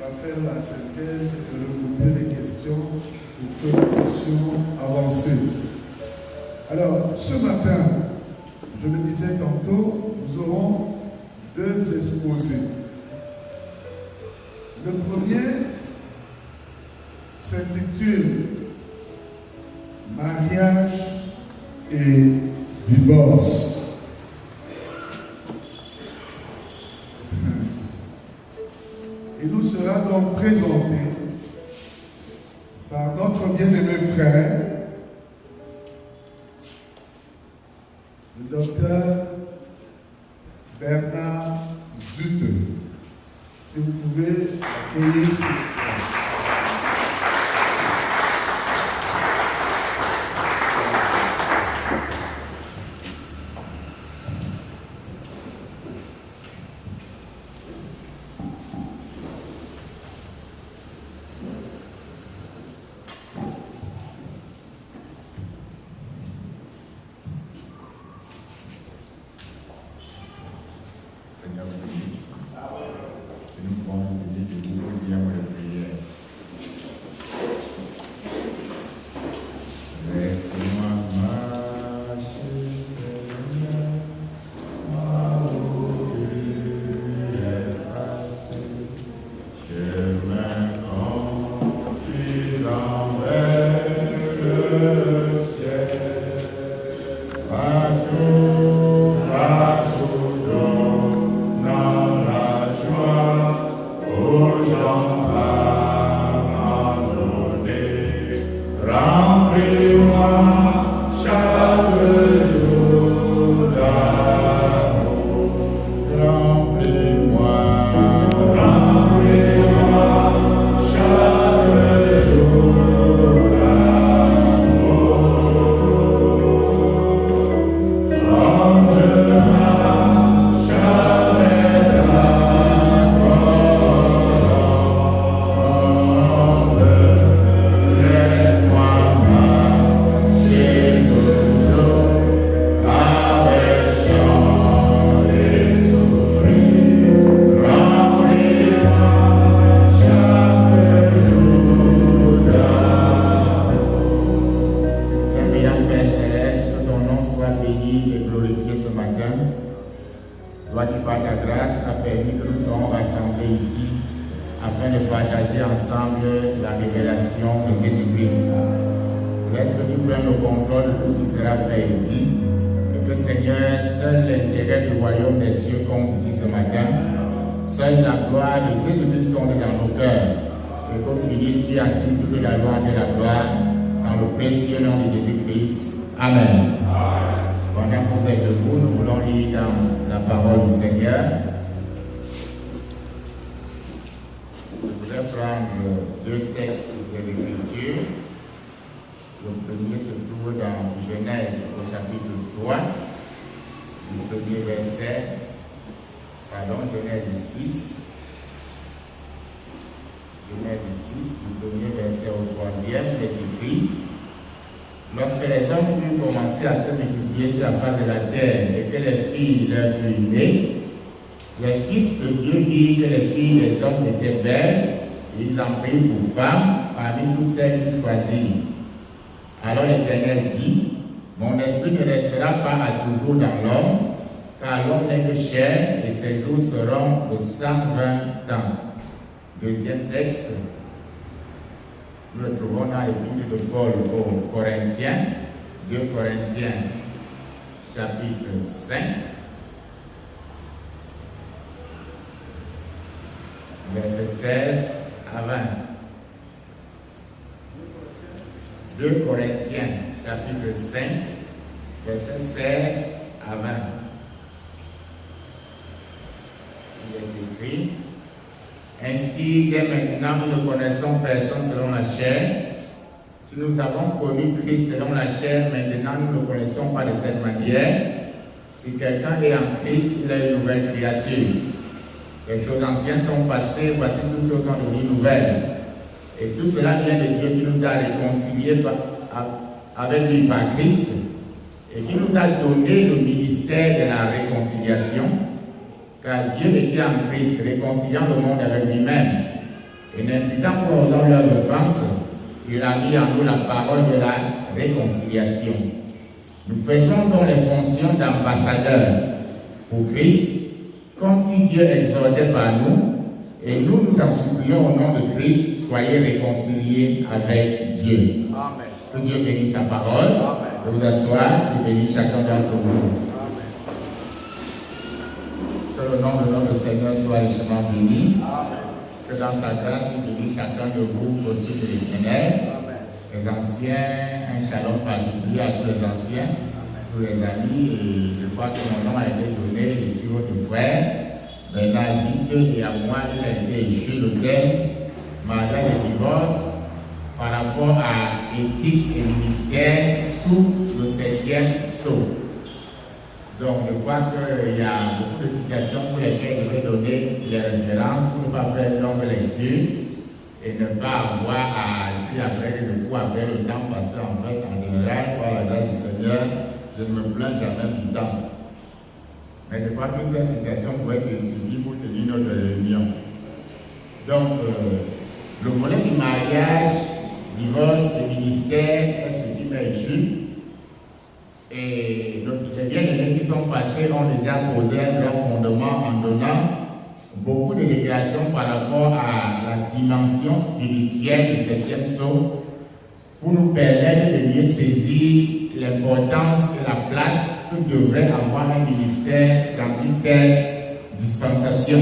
va faire la synthèse et regrouper les questions pour que nous puissions avancer. Alors, ce matin, je le disais tantôt, nous aurons deux exposés. Le premier s'intitule Mariage et divorce. Il nous sera donc présenté par notre bien-aimé frère, le docteur Bernard Zute. Si vous pouvez accueillir ce frère. Alors l'Éternel dit, mon esprit ne restera pas à toujours dans l'homme, car l'homme n'est que chair et ses jours seront de 120 ans. Deuxième texte, nous le trouvons dans l'épître de Paul aux Corinthiens, 2 Corinthiens, chapitre 5, verset 16 à 20. 2 Corinthiens, chapitre 5, verset 16 à 20. Il est écrit, ainsi, dès maintenant, nous ne connaissons personne selon la chair. Si nous avons connu Christ selon la chair, maintenant, nous ne connaissons pas de cette manière. Si quelqu'un est en Christ, il est une nouvelle créature. Les choses anciennes sont passées, voici toutes choses sont devenues nouvelles. Et tout cela vient de Dieu qui nous a réconciliés avec lui par Christ et qui nous a donné le ministère de la réconciliation, car Dieu était en Christ, réconciliant le monde avec lui-même, Et n'imputant pour nous leurs offenses, il a mis en nous la parole de la réconciliation. Nous faisons donc les fonctions d'ambassadeurs pour Christ, comme si Dieu exhortait par nous, et nous nous en supplions au nom de Christ, soyez réconciliés avec Dieu. Amen. Que Dieu bénisse sa parole. Amen. De vous asseoir et bénisse chacun d'entre vous. Amen. Que le nom de notre Seigneur soit richement béni. Amen. Que dans sa grâce, il bénisse chacun de vous au sud de l'Éternel. Amen. Les anciens, un shalom particulier à tous les anciens, tous les amis, et je crois que mon nom a été donné, je suis votre frère. Bernard Zite, et à moi, il a été échu le thème, mariage et divorce, par rapport à éthique et ministère sous le 7e sceau. Donc, je crois qu'il y a beaucoup de situations pour lesquelles je vais donner les références pour ne pas faire une longue lecture et ne pas avoir à dire après les coups après le temps, parce qu'en fait, en général, par la grâce du Seigneur, je ne me plains jamais du temps. Mais je crois que cette situation pourrait être suffisante pour tenir notre réunion. Donc, le volet du mariage, divorce et ministère est ce qui m'a échu. Et les bien-aimés qui sont passés ont déjà posé un grand fondement en donnant beaucoup de révélations par rapport à la dimension spirituelle du 7e sceau pour nous permettre de mieux saisir l'importance et la place que devrait avoir un ministère dans une telle dispensation.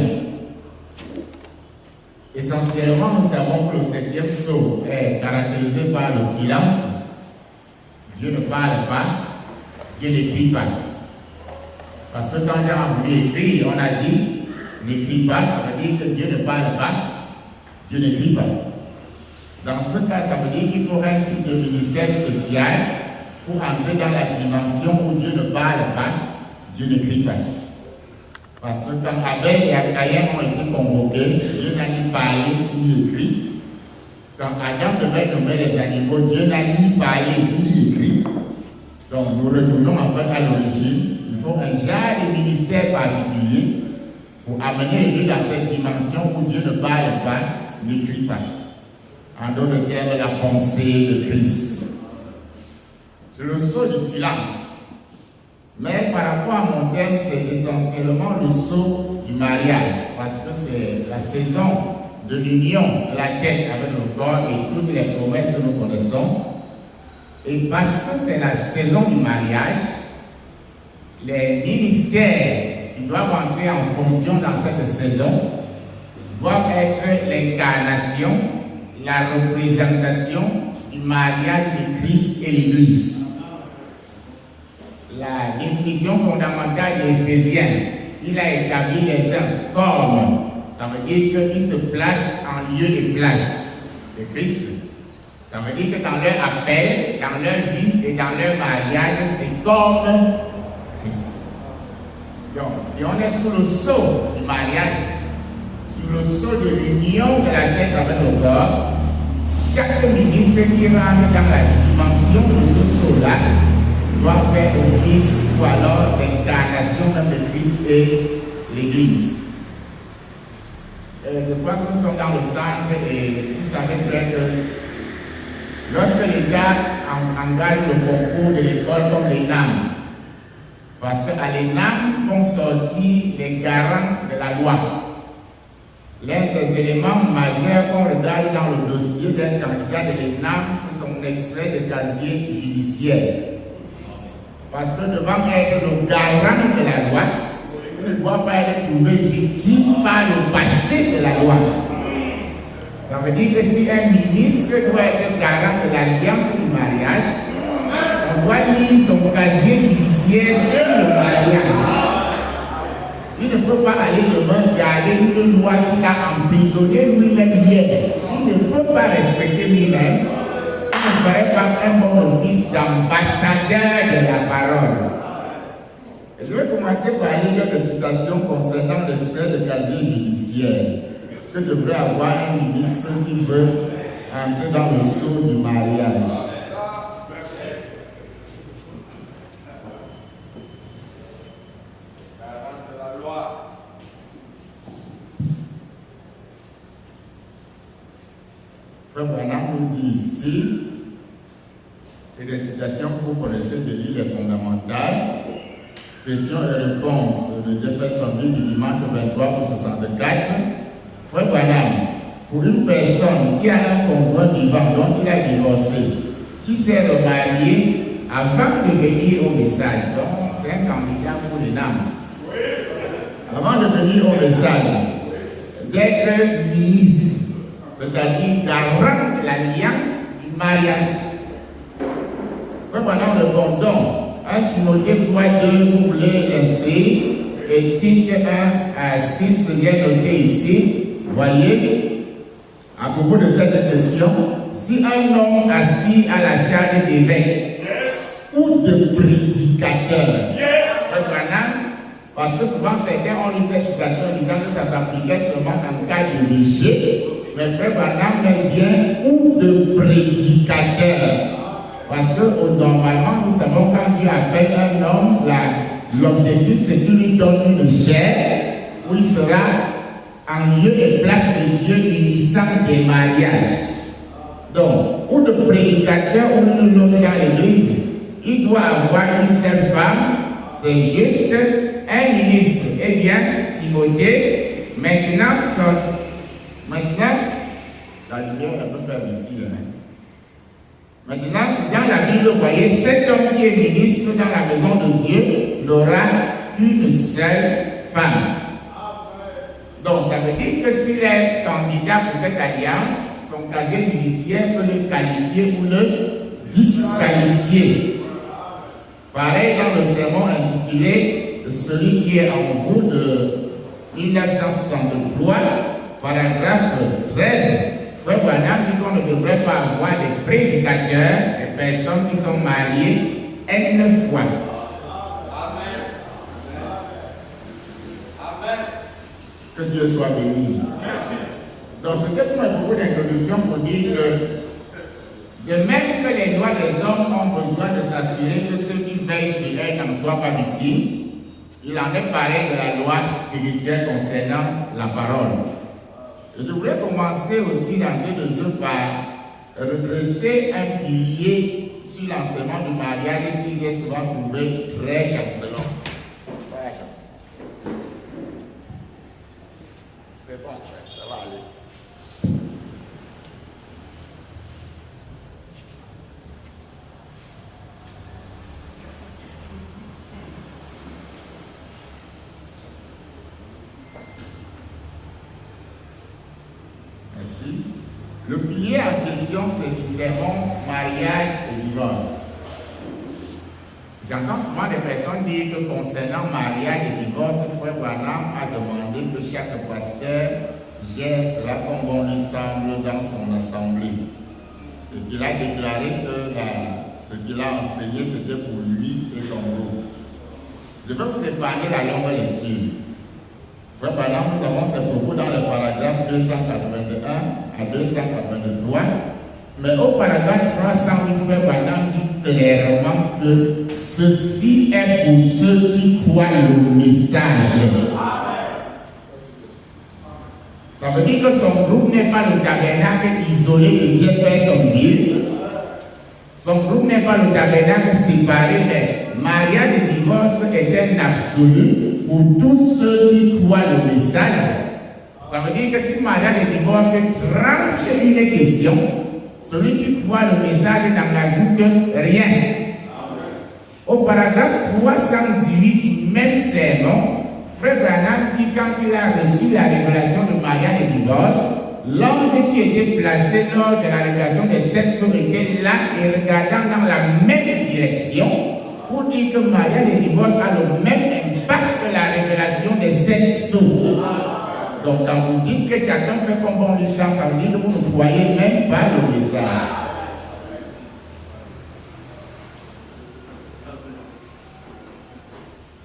Essentiellement, nous savons que le 7e sceau est caractérisé par le silence. Dieu ne parle pas, Dieu n'écrit pas. Parce que quand Jean a voulu écrire, on a dit, n'écris pas, ça veut dire que Dieu ne parle pas, Dieu n'écrit pas. Dans ce cas, ça veut dire qu'il faut un type de ministère spécial pour entrer dans la dimension où Dieu ne parle pas, Dieu n'écrit pas. Parce que quand Abel et Caïn ont été convoqués, Dieu n'a ni parlé ni écrit. Quand Adam devait nommer les animaux, Dieu n'a ni parlé ni écrit. Donc nous retournons en fait à l'origine. Il faut un genre de ministère particulier pour amener Dieu dans cette dimension où Dieu ne parle pas, n'écrit pas. En d'autres termes, la pensée de Christ. C'est le sceau du silence. Mais par rapport à mon thème, c'est essentiellement le sceau du mariage. Parce que c'est la saison de l'union de la tête avec le corps et toutes les promesses que nous connaissons. Et parce que c'est la saison du mariage, les ministères qui doivent entrer en fonction dans cette saison doivent être l'incarnation, la représentation du mariage de Christ et l'Église. La définition fondamentale d'Éphésiens, il a établi les uns comme, ça veut dire qu'ils se placent en lieu et place de Christ. Ça veut dire que dans leur appel, dans leur vie et dans leur mariage, c'est comme Christ. Donc, si on est sous le sceau du mariage, sous le sceau de l'union de la tête avec le corps, chaque ministre qui rentre dans la dimension de ce sceau-là doit faire office ou alors l'incarnation de Christ et l'Église. Je crois que nous sommes dans le centre et vous savez très que lorsque l'État engage le concours de l'école comme l'ENAM, parce qu'à l'ENAM vont sortir les garants de la loi. L'un des éléments majeurs qu'on regarde dans le dossier d'un candidat de l'ENAM, c'est son extrait de casier judiciaire. Parce que devant être le garant de la loi, on ne doit pas être trouvé victime par le passé de la loi. Ça veut dire que si un ministre doit être garant de l'alliance du mariage, on doit lire son casier judiciaire sur le mariage. Il ne peut pas aller demain garder une loi qu'il a emprisonné lui-même hier. Il ne peut pas respecter lui-même. Il ne ferait pas un bon office d'ambassadeur de la parole. Et je vais commencer par lire quelques citations concernant l'extrait de casier judiciaire que devrait avoir un ministre qui veut entrer dans le sceau du mariage. Frère Branham nous dit ici, c'est des citations que vous connaissez de l'île fondamentale. Questions et réponses de Jefferson du dimanche 23 pour 64. Frère Branham, pour une personne qui a un conjoint vivant dont il a divorcé, qui s'est remarié avant de venir au message, donc c'est un candidat pour les names. Avant de venir au message, d'être ministre, c'est-à-dire garant de l'alliance du mariage. Frère Branham répond donc, 1 Timothée 3:2, vous voulez l'inscrire, et Tite 1-6, j'ai noté ici, voyez, à propos de cette question, si un homme aspire à la charge d'évêque ou de prédicateur, Frère Branham, parce que souvent certains ont eu cette situation disant que ça s'appliquait seulement en cas de rejet, mais Frère Branham met bien ou de prédicateur. Parce que normalement, nous savons quand Dieu appelle un homme, l'objectif c'est qu'il lui donne une chair où il sera en lieu et place de Dieu unissant des mariages. Donc, ou de prédicateur ou de l'homme dans l'église, il doit avoir une seule femme, c'est juste un ministre. Eh bien, Timothée, maintenant, la lumière est un peu faible ici. Maintenant, dans la Bible, vous voyez, cet homme qui est ministre dans la maison de Dieu n'aura qu'une seule femme. Donc, ça veut dire que s'il est candidat pour cette alliance, son casier judiciaire peut le qualifier ou le disqualifier. Pareil dans le sermon intitulé Celui qui est en vous de 1963, paragraphe 13. Frère Branham dit qu'on ne devrait pas avoir des prédicateurs, des personnes qui sont mariées N fois. Amen. Amen. Que Dieu soit béni. Merci. Donc c'était pour un propos d'introduction pour dire que de même que les droits des hommes ont besoin de s'assurer que ceux qui veillent sur elles n'en soient pas victimes, il en est pareil de la loi spirituelle concernant la parole. Et je voudrais commencer aussi d'entrée de jeu par redresser un pilier sur l'enseignement du mariage qui j'ai souvent trouvé très chancelant. C'est bon, ça va aller. Merci. Le pilier en question, c'est le sermon mariage et divorce. J'entends souvent des personnes dire que concernant mariage et divorce, Frère Branham a demandé que chaque pasteur gère cela comme bon lui semble dans son assemblée. Et qu'il a déclaré que ce qu'il a enseigné, c'était pour lui et son groupe. Je vais vous épargner la longue lecture. Frère Branham, nous avons ces propos dans le paragraphe 281 à 283. Mais au paragraphe 308, Frère Branham dit clairement que ceci est pour ceux qui croient le message. Ça veut dire que son groupe n'est pas le tabernacle isolé de Jeffersonville. Son groupe n'est pas le tabernacle séparé, mais mariage et divorce est un absolu pour tous ceux qui croient le message. Ça veut dire que si mariage et divorce tranche une question, celui qui croit le message n'en ajoute rien. Amen. Au paragraphe 318 du même sermon, Frère Branham dit quand il a reçu la révélation de mariage et divorce, l'ange qui était placé lors de la révélation des 7 sceaux était là et regardant dans la même direction pour dire que mariage et divorce a le même impact que la révélation des 7 sceaux. Donc quand vous dites que chacun fait comme bon lui semble, ça veut dire que vous ne croyez même pas le message.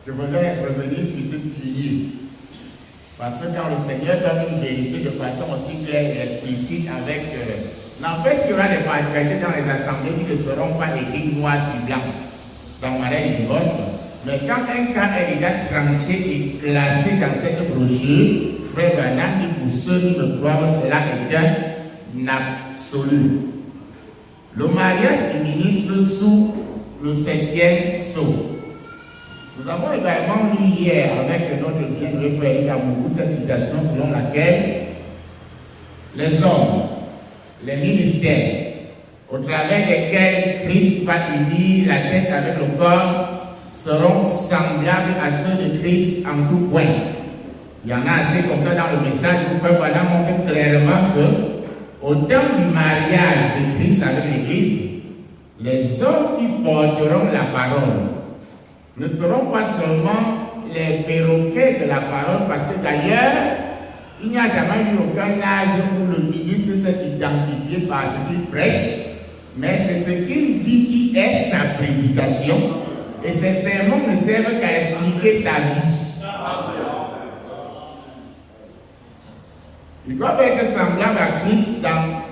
Je voudrais revenir sur ce pilier. Parce que quand le Seigneur donne une vérité de façon aussi claire et explicite avec... n'empêche qu'il y aura des particularités dans les assemblées qui ne seront pas écrites noir sur blanc dans mariage et divorce. Mais quand un cas est déjà tranché et classé dans cette brochure, Frère Branham dit pour ceux qui me croient, cela est un absolue. Le mariage du ministre sous le 7e sceau. Nous avons également lu hier avec notre bien-aimé frère Yamourou cette citation selon laquelle les hommes, les ministères, au travers desquels Christ va unir la tête avec le corps, seront semblables à ceux de Christ en tout point. Il y en a assez comme ça dans le message, vous pouvez voilà montrer clairement que au temps du mariage de Christ avec l'Église, les hommes qui porteront la parole ne seront pas seulement les perroquets de la parole, parce que d'ailleurs, il n'y a jamais eu aucun âge où le ministre s'est identifié par ce qu'il prêche, mais c'est ce qu'il vit qui est sa prédication, et ses sermons ne servent qu'à expliquer sa vie. Ils doivent être semblables à Christ dans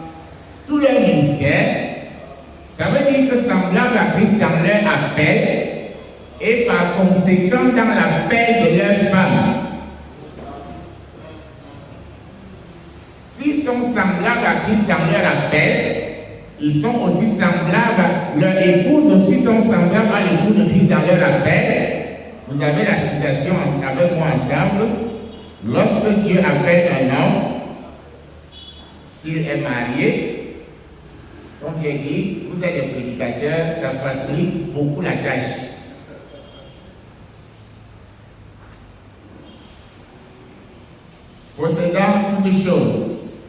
tout leur ministère. Ça veut dire que semblables à Christ dans leur appel et par conséquent dans l'appel de leurs femmes. S'ils sont semblables à Christ dans leur appel, ils sont aussi semblables, leurs épouses aussi sont semblables à l'époux de Christ dans leur appel. Vous avez la citation avec moi ensemble. Lorsque Dieu appelle un homme, s'il est marié, comme j'ai dit, vous êtes des prédicateurs, ça facilite beaucoup la tâche. Possédant toutes choses.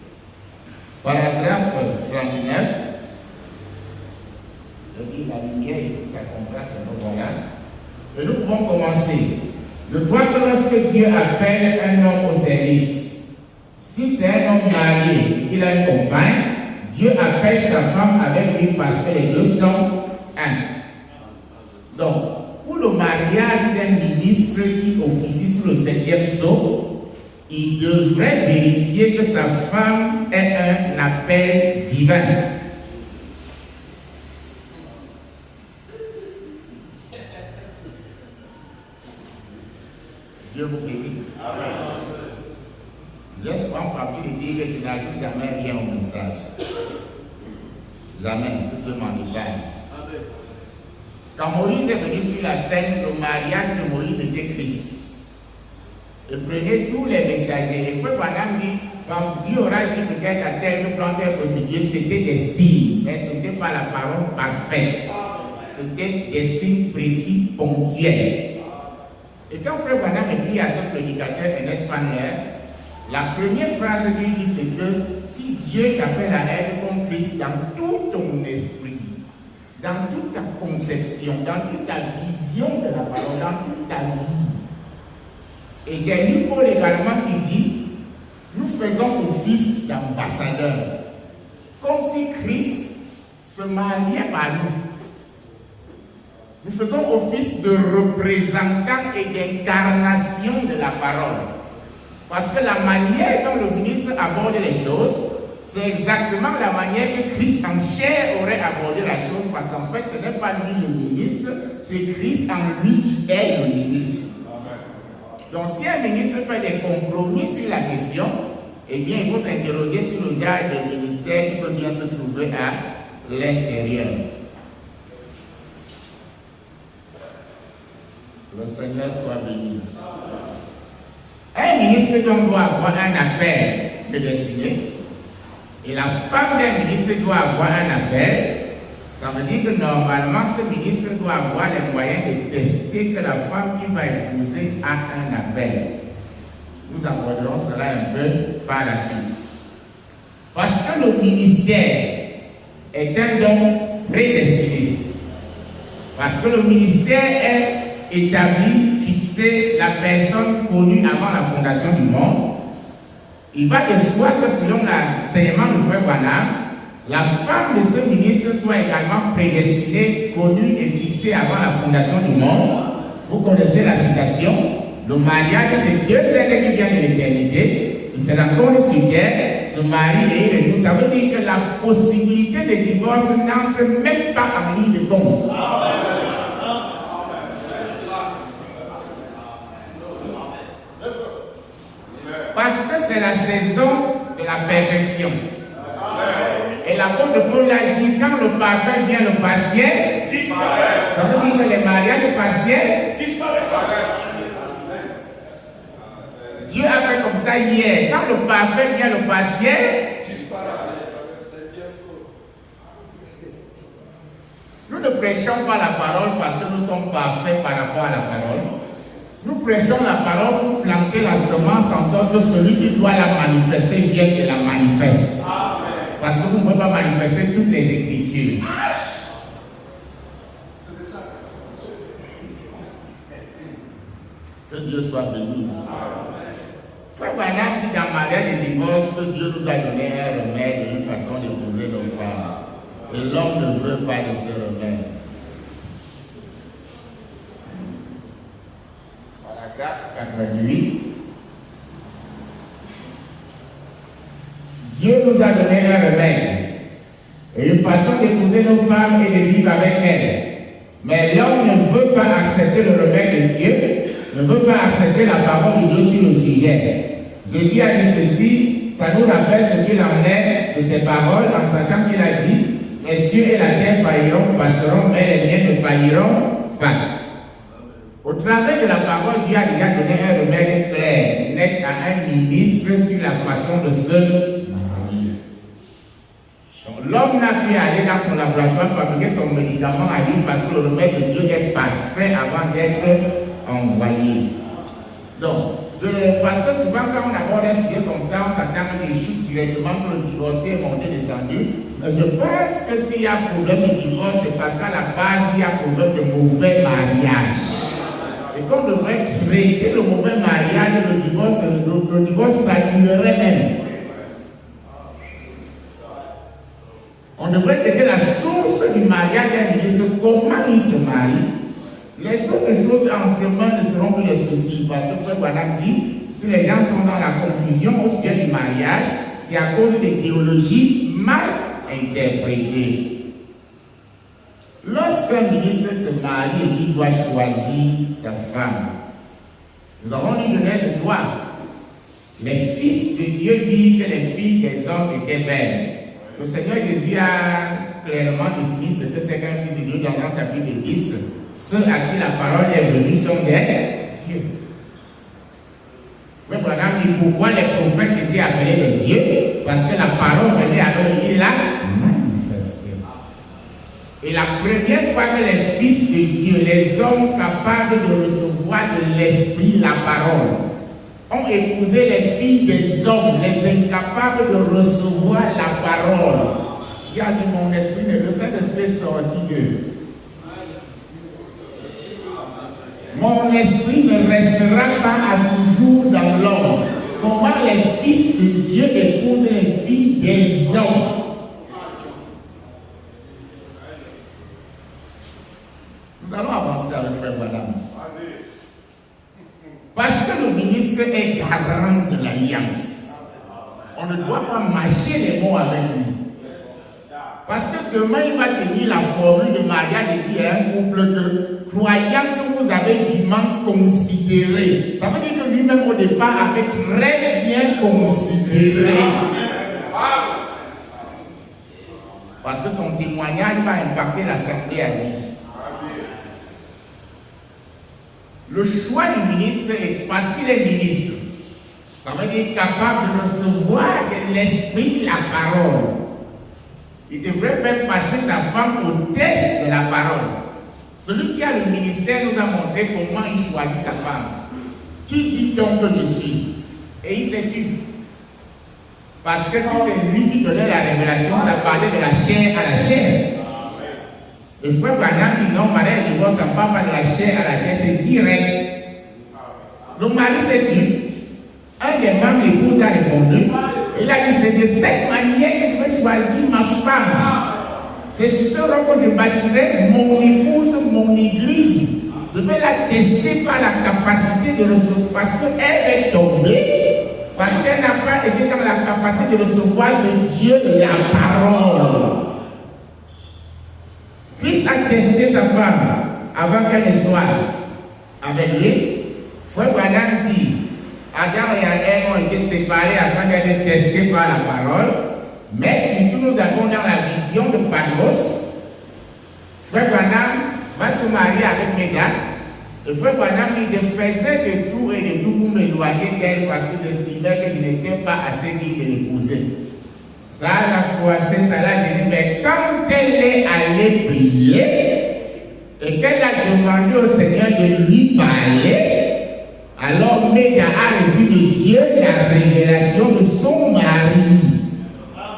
Paragraphe 39. Je dis la lumière ici, ça contraste un peu, voilà. Et nous pouvons commencer. Je crois que lorsque Dieu appelle un homme au service, si c'est un homme marié, il a une compagne, Dieu appelle sa femme avec lui parce que les deux sont un. Donc, pour le mariage d'un ministre qui officie sous le 7e sceau, il devrait vérifier que sa femme est un appel divin. Dieu vous bénisse. Je suis en papier de dire que je n'ajoute jamais rien au message. Jamais, que Dieu m'en épargne. Quand Moïse est venu sur la scène, le mariage de Moïse était Christ. Et prenez tous les messagers. Et puis pendant dit, quand Dieu aura dit peut-être à tel plan, tel procédure, c'était des signes, mais ce n'était pas la parole parfaite. C'était des signes précis, ponctuels. Et quand Frère Branham écrit à son prédicateur Ernest Fanner, la première phrase qu'il dit, c'est que si Dieu t'appelle à être comme Christ dans tout ton esprit, dans toute ta conception, dans toute ta vision de la parole, dans toute ta vie. Et j'ai lu Paul également qui dit, nous faisons office d'ambassadeurs, comme si Christ se mariait par nous. Nous faisons office de représentants et d'incarnation de la parole. Parce que la manière dont le ministre aborde les choses, c'est exactement la manière que Christ en chair aurait abordé la chose. Parce qu'en fait, ce n'est pas lui le ministre, c'est Christ en lui qui est le ministre. Donc si un ministre fait des compromis sur la question, eh bien il faut s'interroger sur le genre de ministère qui peut bien se trouver à l'intérieur. Le Seigneur soit béni. Un ministre doit avoir un appel prédestiné et la femme d'un ministre doit avoir un appel. Ça veut dire que normalement ce ministre doit avoir les moyens de tester que la femme qu'il va épouser a un appel. Nous aborderons cela un peu par la suite. Parce que le ministère est un don prédestiné. Parce que le ministère est établi, fixé, la personne connue avant la fondation du monde. Il va de soi que selon l'enseignement du frère Branham, la femme de ce ministre soit également prédestinée, connue et fixée avant la fondation du monde. Vous connaissez la citation. Le mariage, c'est deux êtres qui viennent de l'éternité. Ils se rencontrent sur terre, se marient et ils retournent. Ça veut dire que la possibilité de divorce n'entre même pas en ligne de compte. Parce que c'est la saison de la perfection. l'apôtre Paul a dit, quand le parfum vient, le partiel disparaît. Ça veut dire que les mariages partiels disparaissent. Dieu a fait comme ça hier. Quand le parfum vient, le partiel disparaît. Nous ne prêchons pas la parole parce que nous sommes parfaits par rapport à la parole. Nous prêchons la parole pour planter la semence en sorte que celui qui doit la manifester vienne et la manifeste. Amen. Parce que vous ne pouvez pas manifester toutes les Écritures. Que Dieu soit béni. Frère Branham dit dans mariage et divorce que Dieu nous a donné un remède et une façon d'épouser nos femmes. Et l'homme ne veut pas de ce remède. Paragraphe 88. Dieu nous a donné un remède et une façon d'épouser nos femmes et de vivre avec elles. Mais l'homme ne veut pas accepter le remède de Dieu, ne veut pas accepter la parole de Dieu sur le sujet. Jésus a dit ceci, ça nous rappelle ce qu'il en est de ses paroles en sachant qu'il a dit, les cieux et la terre failliront, passeront, mais les miens ne failliront pas. Au travers de la parole, Dieu a déjà donné un remède clair, net à un ministre sur la façon de se marier. L'homme n'a pu aller dans son laboratoire fabriquer son médicament à lui parce que le remède de Dieu est parfait avant d'être envoyé. Donc, parce que souvent quand on aborde un sujet comme ça, on s'attend à des chutes directement pour le divorcer et monter descendu. Je pense que s'il y a problème de divorce, c'est parce qu'à la base, il y a problème de mauvais mariage. Et qu'on devrait traiter le mauvais mariage, le divorce s'annulerait même. On devrait traiter la source du mariage d'un ministre, comment il se marie. Les autres choses en ce moment ne seront plus les soucis. Parce que Frère Branham dit, si les gens sont dans la confusion au sujet du mariage, c'est à cause des théologies mal interprétées. Lorsqu'un ministre se marie et qu'il doit choisir sa femme, nous avons lu Genèse 3. Les fils de Dieu virent que les filles des hommes étaient belles. Le Seigneur Jésus a clairement défini ce que c'est qu'un fils de Dieu dans chapitre 10. Ceux à qui la parole est venue sont des dieux. Frère Branham dit pourquoi les prophètes étaient appelés des dieux? Parce que la parole venait à eux et l'a manifestée. Et la première fois que les fils de Dieu, les hommes capables de recevoir de l'esprit la parole, ont épousé les filles des hommes, les incapables de recevoir la parole. Il a dit mon esprit, le Saint-Esprit est sorti d'eux. Mon esprit ne restera pas à toujours dans l'homme. Comment les fils de Dieu épousent les filles des hommes? Nous allons avancer avec Frère Branham. Parce que le ministre est garant de l'alliance. On ne doit pas mâcher les mots avec lui. Parce que demain, il va tenir la formule de mariage et dire à un couple que, croyant que vous avez dûment considéré. Ça veut dire que lui-même, au départ, avait très bien considéré. Parce que son témoignage va impacter l'assemblée à lui. Le choix du ministre est parce qu'il est ministre. Ça veut dire capable de recevoir de l'esprit la parole. Il devrait faire passer sa femme au test de la parole. Celui qui a le ministère nous a montré comment il choisit sa femme. Qui dit donc que je suis? Et il s'est tué. Parce que si c'est lui qui donnait la révélation, ça parlait de la chair à la chair. Le frère Branham dit non, mariage et divorce, ça ne parle pas de la chair à la chair, c'est direct. Le mari s'est tué. Un des membres de l'épouse a répondu. Il a dit c'est de cette manière que je vais choisir ma femme. C'est sur ce rang que je bâtirai mon épouse, mon église. Je vais la tester par la capacité de recevoir. Parce qu'elle est tombée. Parce qu'elle n'a pas été dans la capacité de recevoir de Dieu la parole. Christ a testé sa femme avant qu'elle ne soit avec lui. Frère Branham dit, Adam et Ève ont été séparés afin d'être testés par la parole. Mais surtout, nous avons dans la nation de Patmos. Frère Branham va se marier avec Megan. Et Frère Branham dit, je faisais de tout et de tout pour m'éloigner d'elle parce que j'estimais que je n'étais pas assez digne de l'épouser. Ça, la foi, c'est ça là, je dis, mais quand elle est allée prier et qu'elle a demandé au Seigneur de lui parler, alors Megan a reçu de Dieu la révélation de son mari.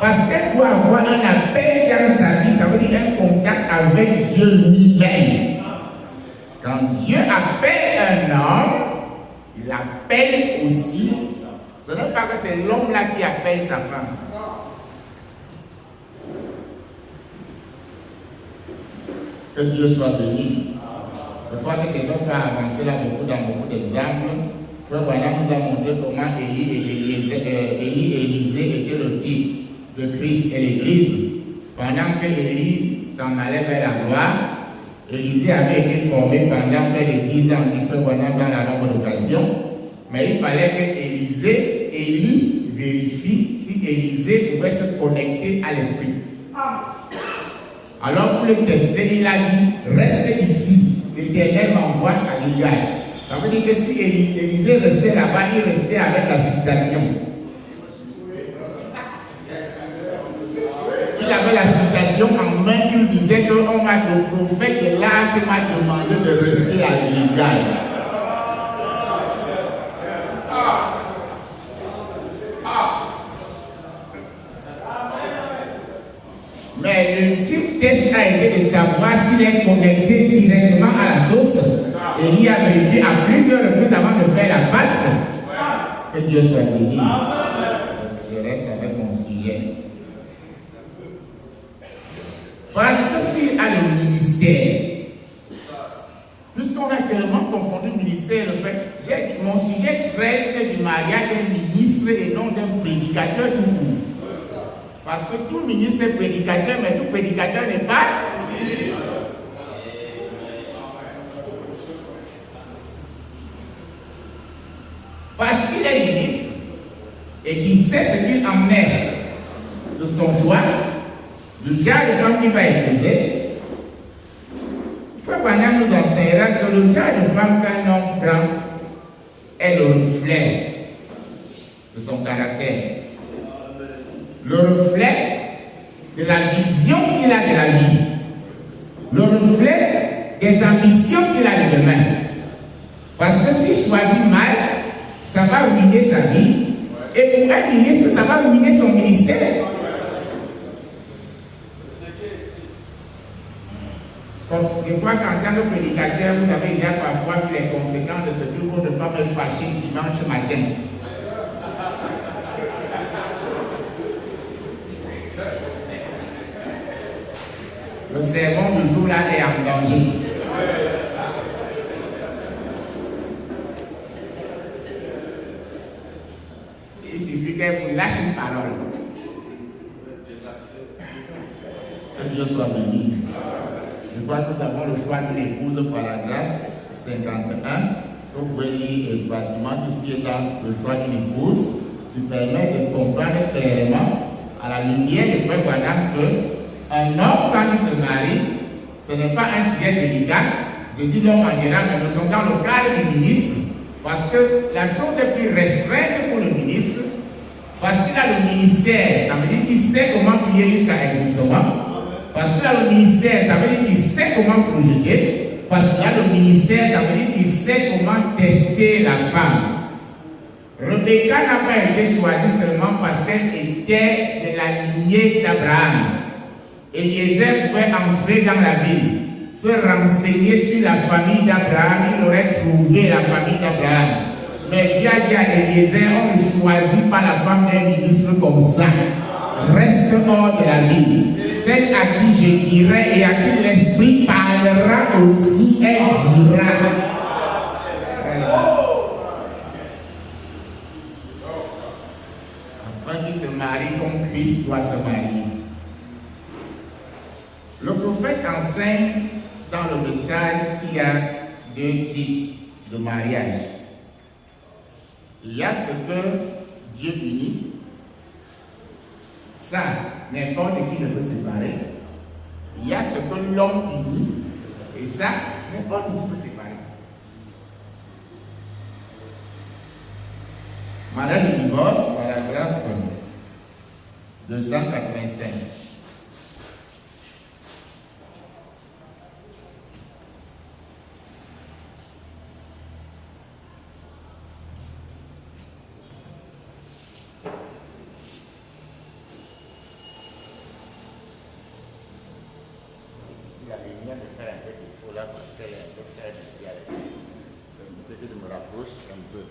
Parce qu'elle doit avoir un appel dans sa vie, ça veut dire un contact avec Dieu lui-même. Quand Dieu appelle un homme, il appelle aussi. Ce n'est pas que c'est l'homme là qui appelle sa femme. Que Dieu soit béni. Je crois que quelqu'un peut avancer là dans beaucoup d'exemples. Frère Branham nous a montré comment Élie et Élisée étaient le type de Christ et l'Église. Pendant que Élie s'en allait vers la gloire, Élisée avait été formé pendant près de 10 ans, dit Frère Branham dans la longue occasion. Mais il fallait que Élie vérifie si Élisée pouvait se connecter à l'esprit. Alors pour le tester, il a dit, reste ici, l'Éternel m'envoie à Gilgal. Ça veut dire que si Élisée restait là-bas, il restait avec la citation. Il avait la citation en main, il disait que le prophète de l'âge m'a demandé de rester à Gilgal. Mais l'ultime test a été de savoir s'il est connecté directement à la source. Et il a vérifié à plusieurs reprises avant de faire la passe. Que Dieu soit béni. Je reste avec mon sujet. Parce que s'il a le ministère, puisqu'on a tellement confondu le ministère, le fait, mon sujet traite du mariage d'un ministre et non d'un prédicateur tout court. Parce que tout ministre est prédicateur, mais tout prédicateur n'est pas ministre. Parce qu'il est ministre et qu'il sait ce qu'il emmène de son choix, du genre de femme qu'il va épouser. Frère Branham nous enseignera que le genre de femme qu'un homme prend est le reflet de son caractère. Le reflet de la vision qu'il a de la vie, le reflet des ambitions qu'il a de demain. Parce que s'il choisit mal, ça va ruiner sa vie, et pour un ministre, ça va ruiner son ministère. Je crois qu'en tant que prédicateur, vous avez déjà parfois vu les conséquences de ce que votre femme est fâchée dimanche matin. Le sermon du jour là est en danger. Il suffit qu'elle vous lâche une parole. Que Dieu soit béni. Je crois que nous avons le choix de l'épouse, paragraphe 51. Vous pouvez lire pratiquement tout ce qui est dans le choix d'une épouse, qui permet de comprendre clairement, à la lumière de Frère Branham, que un homme, quand il se marie, ce n'est pas un sujet délicat. Je dis l'homme en général, mais nous sommes dans le cadre du ministre, parce que la chose est plus restreinte pour le ministre, parce qu'il a le ministère, ça veut dire qu'il sait comment prier jusqu'à exaucement. Parce qu'il a le ministère, ça veut dire qu'il sait comment projeter. Parce qu'il a le ministère, ça veut dire qu'il sait comment tester la femme. Rebecca n'a pas été choisie seulement parce qu'elle était de la lignée d'Abraham. Eliezer pouvait entrer dans la ville, se renseigner sur la famille d'Abraham, il aurait trouvé la famille d'Abraham. Mais Dieu a dit à Eliezer, on ne choisit pas la femme d'un ministre comme ça. Reste hors de la ville. Celle à qui je dirai et à qui l'Esprit parlera aussi, elle dira. Afin qu'il se marie comme Christ doit se marier. Le prophète enseigne dans le message qu'il y a deux types de mariage. Il y a ce que Dieu unit. Ça, n'importe qui ne peut séparer. Il y a ce que l'homme unit, et ça, n'importe qui peut séparer. Mariage de divorce, paragraphe 285. Si la lumière me fait un peu défaut là parce qu'elle est un peu faible ici à l'échelle. Donc peut-être que je me rapproche un peu.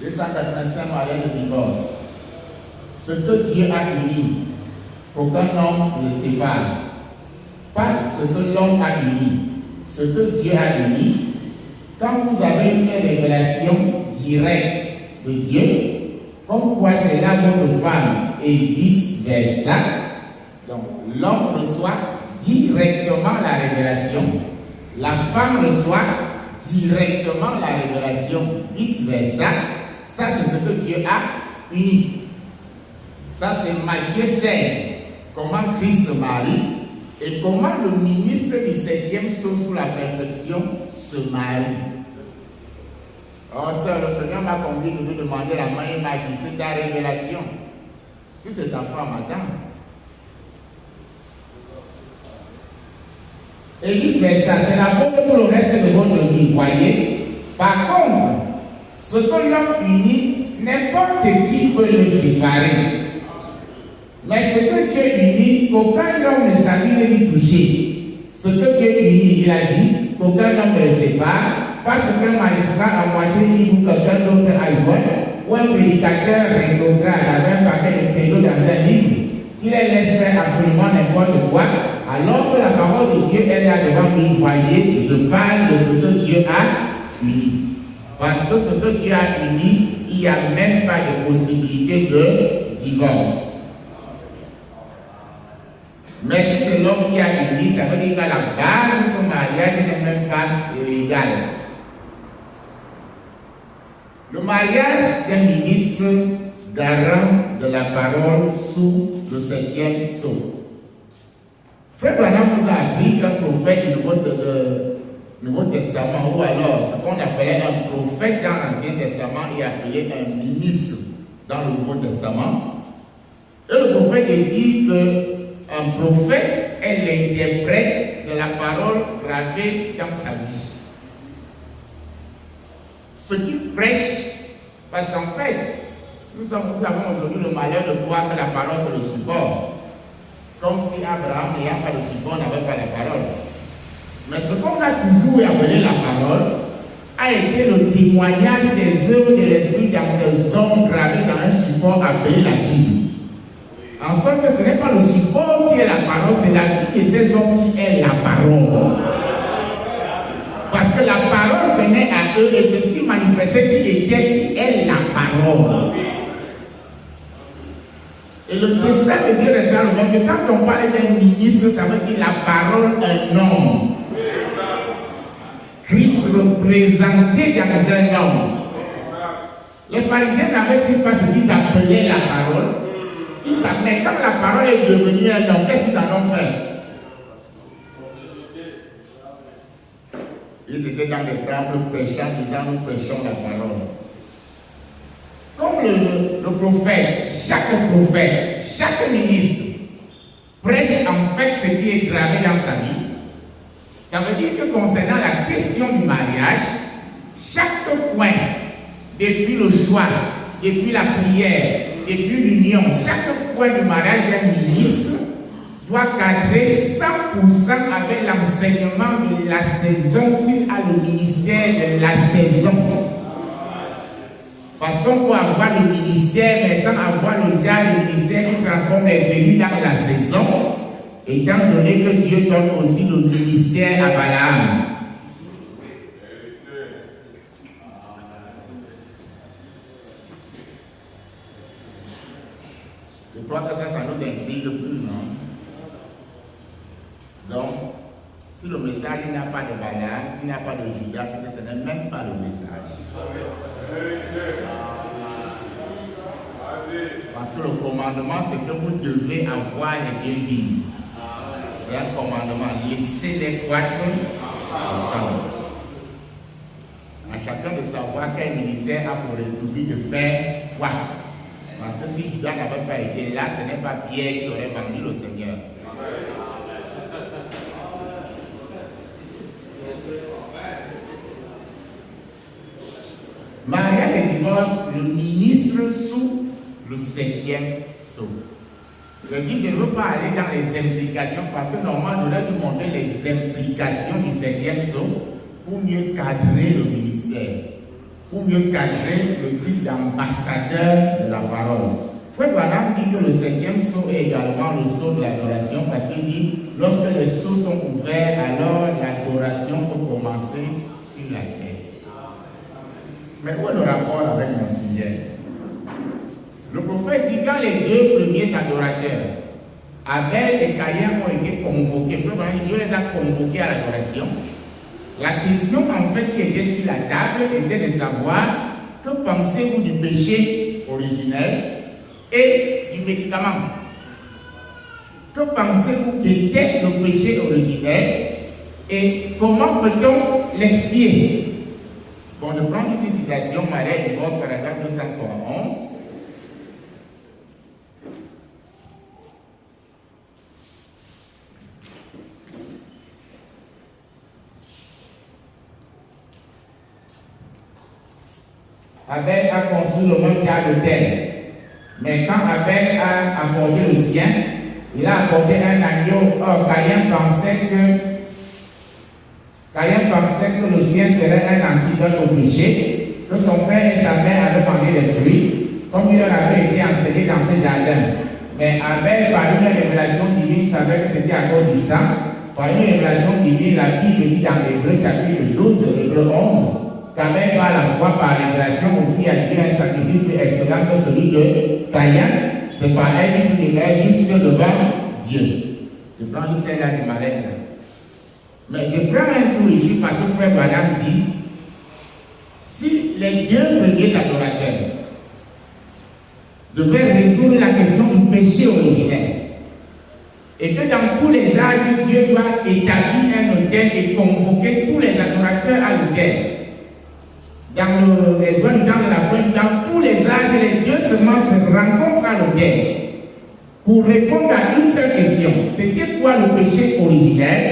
« 285 mariage de divorce. Ce que Dieu a uni, qu'aucun homme ne sépare. Pas ce que l'homme a uni, ce que Dieu a uni. Quand vous avez une révélation directe de Dieu, comme quoi c'est là votre femme et vice-versa, donc l'homme reçoit directement la révélation, la femme reçoit directement la révélation, vice-versa. Ça, c'est ce que Dieu a uni. Ça, c'est Matthieu 16. Comment Christ se marie et comment le ministre du 7e saut sous la perfection se marie. Oh, sœur, le Seigneur m'a conduit de lui demander la main. Il m'a dit, c'est ta révélation. Si c'est ta femme, attends. Et vice-versa, c'est la faute pour le reste de votre vie, voyez. Par contre, ce que l'homme unit, n'importe qui peut le séparer. Mais ce que Dieu unit, qu'aucun homme ne s'amuse d'y toucher. Ce que Dieu unit, il a dit, qu'aucun homme ne le sépare, parce qu'un magistrat à moitié libre ou quelqu'un d'autre a joint, ou un prédicateur rétrograde avec un paquet de credos dans un livre, qui les laisse faire absolument n'importe quoi, alors que la parole de Dieu est là devant lui. Voyez, je parle de ce que Dieu a uni. Parce que ce que Dieu a uni, il n'y a même pas de possibilité de divorce. Mais si c'est l'homme qui a uni, ça veut dire qu'à la base de son mariage n'est même pas légal. Le mariage d'un ministre garant de la parole sous le 7e sceau. Frère Branham nous a appris qu'un prophète du Nouveau Testament, ou alors ce qu'on appelait un prophète dans l'Ancien Testament, est appelé un ministre dans le Nouveau Testament. Et le prophète dit qu'un prophète est l'interprète de la parole gravée dans sa vie. Ce qu'il prêche, parce qu'en fait, nous avons aujourd'hui le malheur de croire que la parole c'est le support. Comme si Abraham, n'ayant pas de support, n'avait pas la parole. Mais ce qu'on a toujours appelé la parole a été le témoignage des œuvres de l'Esprit dans des hommes gravés dans un support appelé la Bible. En sorte que ce n'est pas le support qui est la parole, c'est la vie de ces hommes qui est la parole. Parce que la parole venait à eux et c'est ce qui manifestait qui est la parole. Et le dessein de Dieu restera le même. Quand on parle d'un ministre, ça veut dire la parole un homme. Christ représenté dans un homme. Les pharisiens n'avaient-ils pas ce qu'ils appelaient la parole? Mais quand la parole est devenue un homme, qu'est-ce qu'ils en ont fait? Ils étaient dans les temples prêchant, disant nous prêchons la parole. Comme le prophète, chaque ministre prêche en fait ce qui est gravé dans sa vie. Ça veut dire que concernant la question du mariage, chaque point, depuis le choix, depuis la prière, depuis l'union, chaque point du mariage d'un ministre doit cadrer 100% avec l'enseignement de la saison s'il a le ministère de la saison. Parce qu'on peut avoir le ministère, mais sans avoir le genre de ministère qui transforme les élus dans la saison, étant donné que Dieu donne aussi le ministère à Balaam. Je crois que ça nous intrigue plus, non? Donc, si le message, il n'y a pas de Balaam, s'il n'y a pas de Judas, c'est que ce n'est même pas le message. Parce que le commandement, c'est que vous devez avoir les deux vies. C'est un commandement. Laissez les croître ensemble. À chacun de savoir quel ministère a pour lui de faire quoi. Parce que si Judas n'avait pas été là, ce n'est pas Pierre qui aurait vendu le Seigneur. Mariage et divorce, le ministre sous le 7e sceau. Je dis, je ne veux pas aller dans les implications parce que normalement, j'aurais dû montrer les implications du 7e sceau pour mieux cadrer le ministère, pour mieux cadrer le titre d'ambassadeur de la parole. Frère Branham dit que le 7e sceau est également le sceau de l'adoration parce qu'il dit, lorsque les sceaux sont ouverts, alors l'adoration peut commencer sur la terre. Mais où est le rapport avec mon sujet? Le prophète dit quand les deux premiers adorateurs, Abel et Caïn, ont été convoqués, Dieu les a convoqués à l'adoration. La question en fait qui était sur la table était de savoir que pensez-vous du péché originel et du médicament? Que pensez-vous qu'était le péché originel et comment peut-on l'expier? Bon, je prends ici une citation, mariage et divorce, paragraphe 271. Abel a construit le même genre de terre. Mais quand Abel a apporté le sien, il a apporté un agneau. Or, Caïn pensait que le sien serait un antidote au péché, que son père et sa mère avaient mangé des fruits, comme il leur avait été enseigné dans ses jardins. Mais Abel, par une révélation divine, savait que c'était à cause du sang. Par une révélation divine, la Bible dit dans Hébreux chapitre 12, Hébreux 11, qu'Abel par la foi, par révélation, offrit à Dieu un sacrifice plus excellent que celui de Caïn. C'est par elle qu'il fut déclaré juste devant Dieu. Je prends une scène là du malade. Mais je prends un coup ici parce que Frère Branham dit si les deux premiers adorateurs devaient résoudre la question du péché originel et que dans tous les âges, Dieu doit établir un autel et convoquer tous les adorateurs à l'autel. Dans les zones du temps de la fin, dans tous les âges, les deux semences se rencontrent à l'autel pour répondre à une seule question. C'était quoi le péché originel?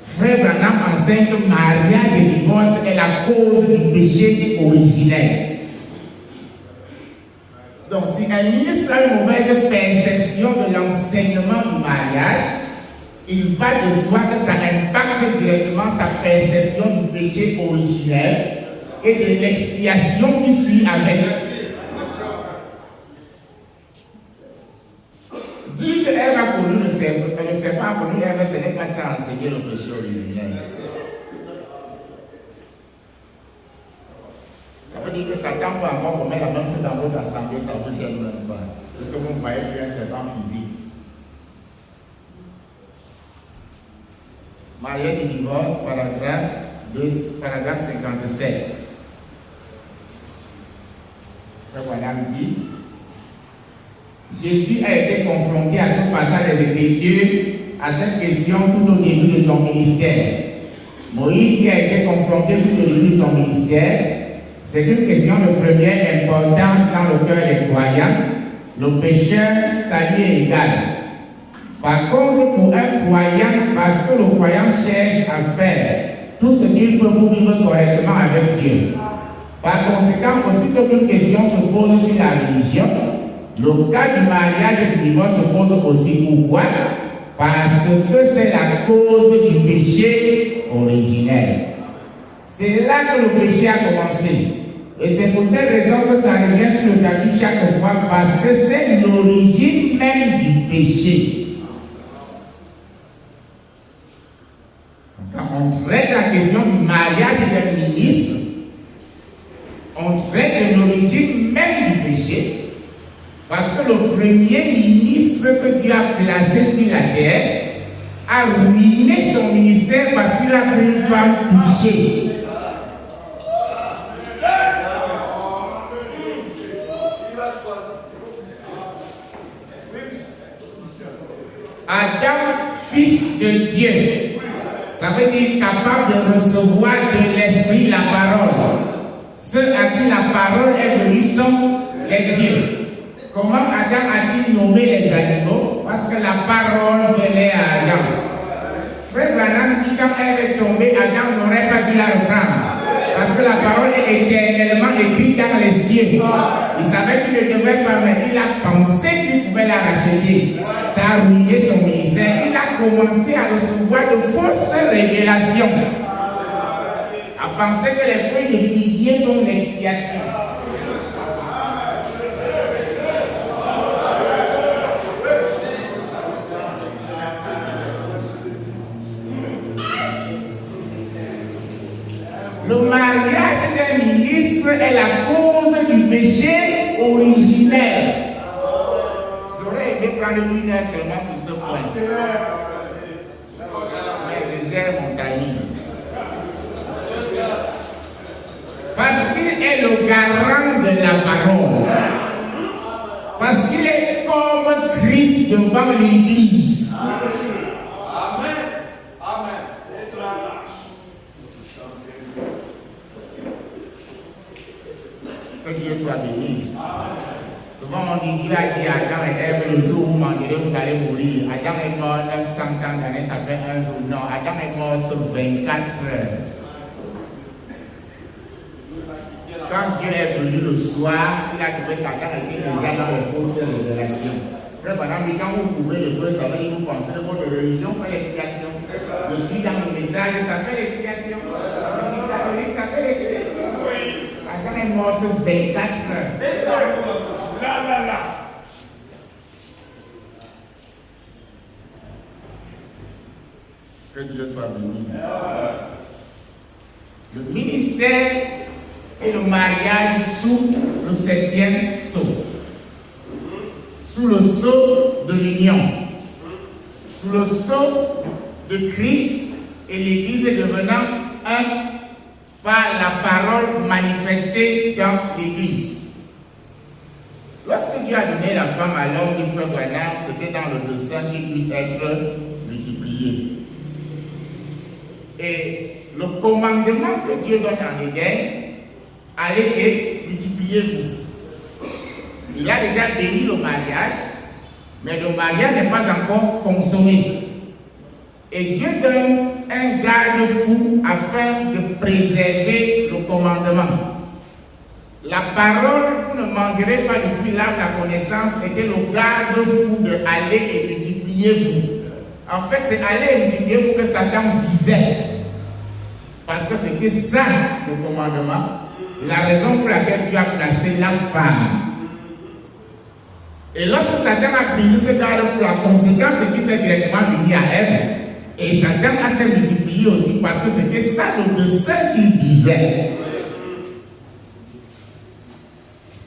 Frère Branham enseigne que mariage et divorce est la cause du péché originel. Donc, si un ministre a une mauvaise perception de l'enseignement du mariage, il va de soi que ça impacte directement sa perception du péché originel et de l'expiation qui suit avec. Dire qu'elle a connu le serpent a connu Ève, ce n'est pas ça enseigner le péché originel. Ça veut dire que Satan peut encore commettre la même chose dans votre assemblée, ça vous gêne même pas. Parce que vous ne voyez plus un serpent physique. Mariage et divorce, paragraphe 57. Voilà, dit. Jésus a été confronté à ce passage des Écritures, à cette question tout au début de son ministère. Moïse qui a été confronté tout au début de son ministère, c'est une question de première importance dans le cœur des croyants. Le pécheur, salut est égal. Par contre, pour un croyant, parce que le croyant cherche à faire tout ce qu'il peut pour vivre correctement avec Dieu. Par conséquent, aussitôt qu'une question se pose sur la religion, le cas du mariage et du divorce se pose aussi. Pourquoi? Parce que c'est la cause du péché originel. C'est là que le péché a commencé. Et c'est pour cette raison que ça revient sur le tapis chaque fois, parce que c'est l'origine même du péché. Quand on traite la question du mariage d'un ministre, on traite de l'origine même du péché. Parce que le premier ministre que Dieu a placé sur la terre, a ruiné son ministère parce qu'il a pris une femme touchée. Adam, fils de Dieu, ça veut dire capable de recevoir de l'esprit la parole. Ceux à qui la parole est venue sont les dieux. Comment Adam a-t-il nommé les animaux? Parce que la parole venait à Adam. Frère Branham dit quand elle est tombée, Adam n'aurait pas dû la reprendre. Parce que la parole est éternellement écrite dans les cieux. Il savait qu'il ne devait pas, mais il a pensé qu'il pouvait la racheter. Ça a ruiné son ministère. Il a commencé à recevoir de fausses révélations. À penser que les feuilles de figuier sont l'expiation. Le mariage d'un ministre est la cause du péché originel. J'aurais aimé prendre une heure seulement sur ce point. Mais je gère mon timing. Parce qu'il est le garant de la parole. Parce qu'il est comme Christ devant l'Église. Amen. Amen. Que Dieu soit béni. Souvent on dit Dieu a dit à Adam et Ève, le jour où vous mangerez, vous allez mourir. Adam est mort 900 ans d'années, ça fait un jour. Non, Adam est mort sur 24 heures. Quand Dieu est venu le soir, il a trouvé qu'Adam était déjà dans les fausses révélations. Frère Branham, quand vous pouvez le faire, ça veut dire que vous pensez que votre religion fait l'explication. Je suis dans le message, ça fait l'explication. Je suis catholique, ça fait l'explication. Adam est mort sur 24 heures. C'est ça. Là. Que Dieu soit béni. Le ministère et le mariage sous le 7e sceau. Sous le sceau de l'union. Sous le sceau de Christ et l'Église devenant un par la parole manifestée dans l'Église. Lorsque Dieu a donné la femme à l'homme du frère Branham, c'était dans le dessein qu'il puisse être multiplié. Et le commandement que Dieu donne en Éden, allez et multipliez-vous. Il a déjà béni le mariage, mais le mariage n'est pas encore consommé. Et Dieu donne un garde-fou afin de préserver le commandement. La parole, vous ne mangerez pas du fruit de l'arbre de la connaissance, était le garde-fou de aller et multipliez-vous. En fait, c'est aller et multipliez-vous que Satan visait. Parce que c'était ça le commandement. La raison pour laquelle Dieu a placé la femme. Et lorsque Satan a brisé ce garde-fou, la conséquence c'est qu'il s'est directement venu à elle. Et Satan a s'est multiplié aussi parce que c'était ça le dessein qu'il disait.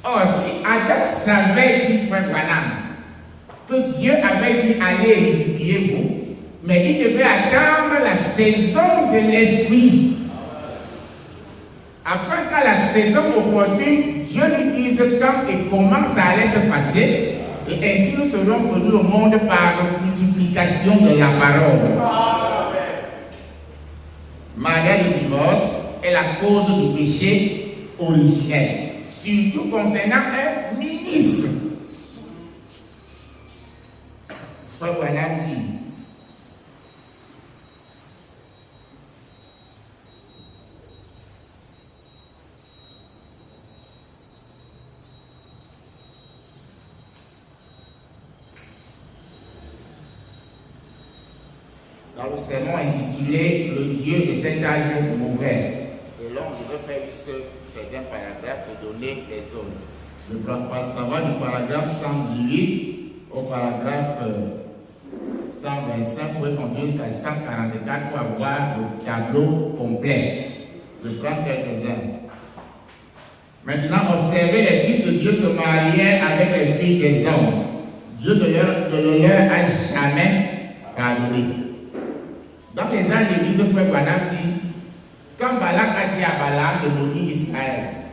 Or, si Adam savait, dit frère Branham, que Dieu avait dit allez et multipliez-vous, mais il devait attendre la saison de l'esprit. Afin qu'à la saison opportune, Dieu lui dise quand et comment ça allait se passer. Et ainsi nous serons venus au monde par multiplication de la parole. Mariage et divorce est la cause du péché originel. Surtout concernant un ministre. Frère Branham dit, dans le sermon intitulé Le Dieu de cet âge mauvais. C'est long, je vais faire juste certains paragraphes pour donner les zones. Ça va du paragraphe 118 au paragraphe 125, vous pouvez continuer jusqu'à 144 pour avoir le tableau complet. Je prends quelques-uns. Maintenant, observez les fils de Dieu se mariaient avec les filles des hommes. Dieu ne leur a jamais pardonné. Dans les ans d'église, frère Branham dit, quand Balak a dit à Balaam de maudire Israël,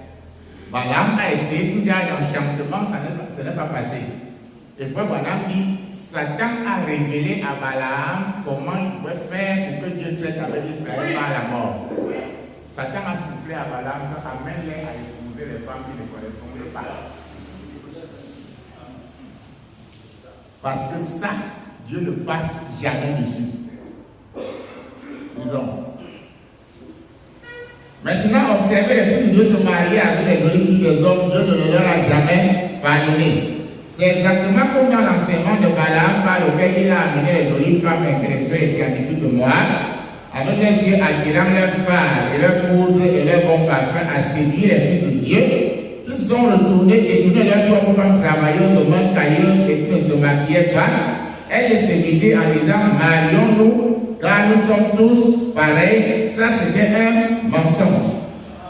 Balaam a essayé tout dire l'enchantement, ça n'est pas passé. Et frère Branham dit, Satan a révélé à Balaam comment il pouvait faire pour que Dieu traite avec Israël par la mort. Satan a soufflé à Balaam, amène-les à épouser les femmes qui ne correspondent pas. Parce que ça, Dieu ne passe jamais dessus. Disons. Maintenant, observez les filles de Dieu se marier avec les jolies filles des hommes, Dieu ne leur a jamais pardonné. C'est exactement comme dans l'enseignement de Balaam par lequel il a amené les jolies femmes intellectuelles et scientifiques de Moab, avec les yeux attirant leurs phares et leurs poudres et leurs bons parfums à séduire les filles de Dieu, qui sont retournés et tourné leurs propres femmes travailleuses aux mains cailleuses et qui ne se maquillaient pas. Elles les séduisaient en disant, marions-nous, car nous sommes tous pareils. Ça, c'était un mensonge.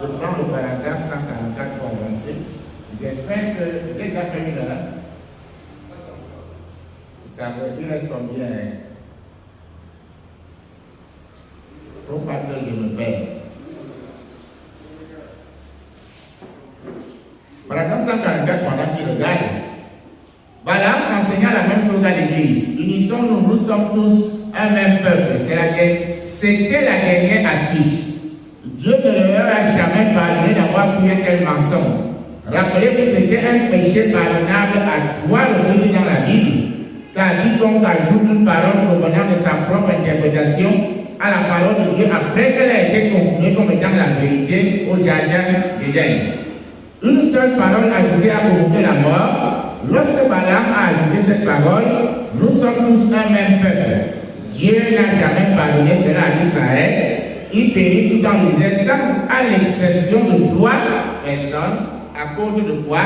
Je prends le paragraphe 144 pour avancer. J'espère que j'ai déjà fait une heure. Ça il reste combien? Il ne faut pas que je me perde. Paragraphe 144 pendant qu'il regarde. Balaam enseignant la même chose à l'église. Unissons-nous, nous sommes tous un même peuple. C'était la dernière astuce. Dieu ne leur a jamais pardonné d'avoir pris un tel mensonge. Rappelez que c'était un péché pardonnable à 3 reprises dans la Bible. Car quiconque ajoute une parole provenant de sa propre interprétation à la parole de Dieu après qu'elle a été confirmée comme étant la vérité au jardin d'Éden. Une seule parole ajoutée a provoqué la mort. Lorsque Balaam a ajouté cette parole, nous sommes tous un même peuple. Dieu n'a jamais pardonné cela à Israël. Il périt tout en misère, à l'exception de 3 personnes, à cause de quoi?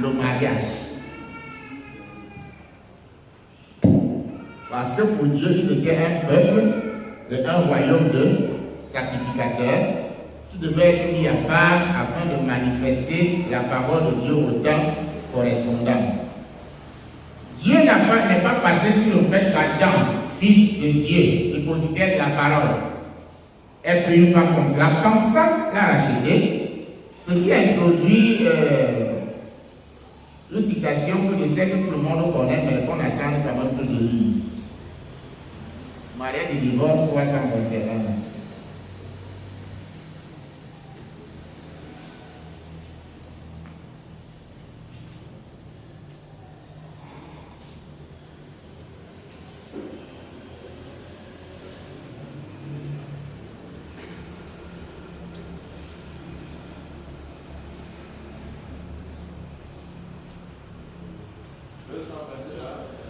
Le mariage. Parce que pour Dieu, il était un peuple, un royaume de sacrificateurs, qui devait être mis à part afin de manifester la parole de Dieu au temps correspondant. Dieu n'est pas passé sur le fait qu'Adam, fils de Dieu, dépositaire de la parole, ait pris une femme comme cela, pensant la racheter, ce qui a introduit une citation que je sais que tout le monde connaît, mais qu'on attend quand même que je lise. Mariage de divorce 321.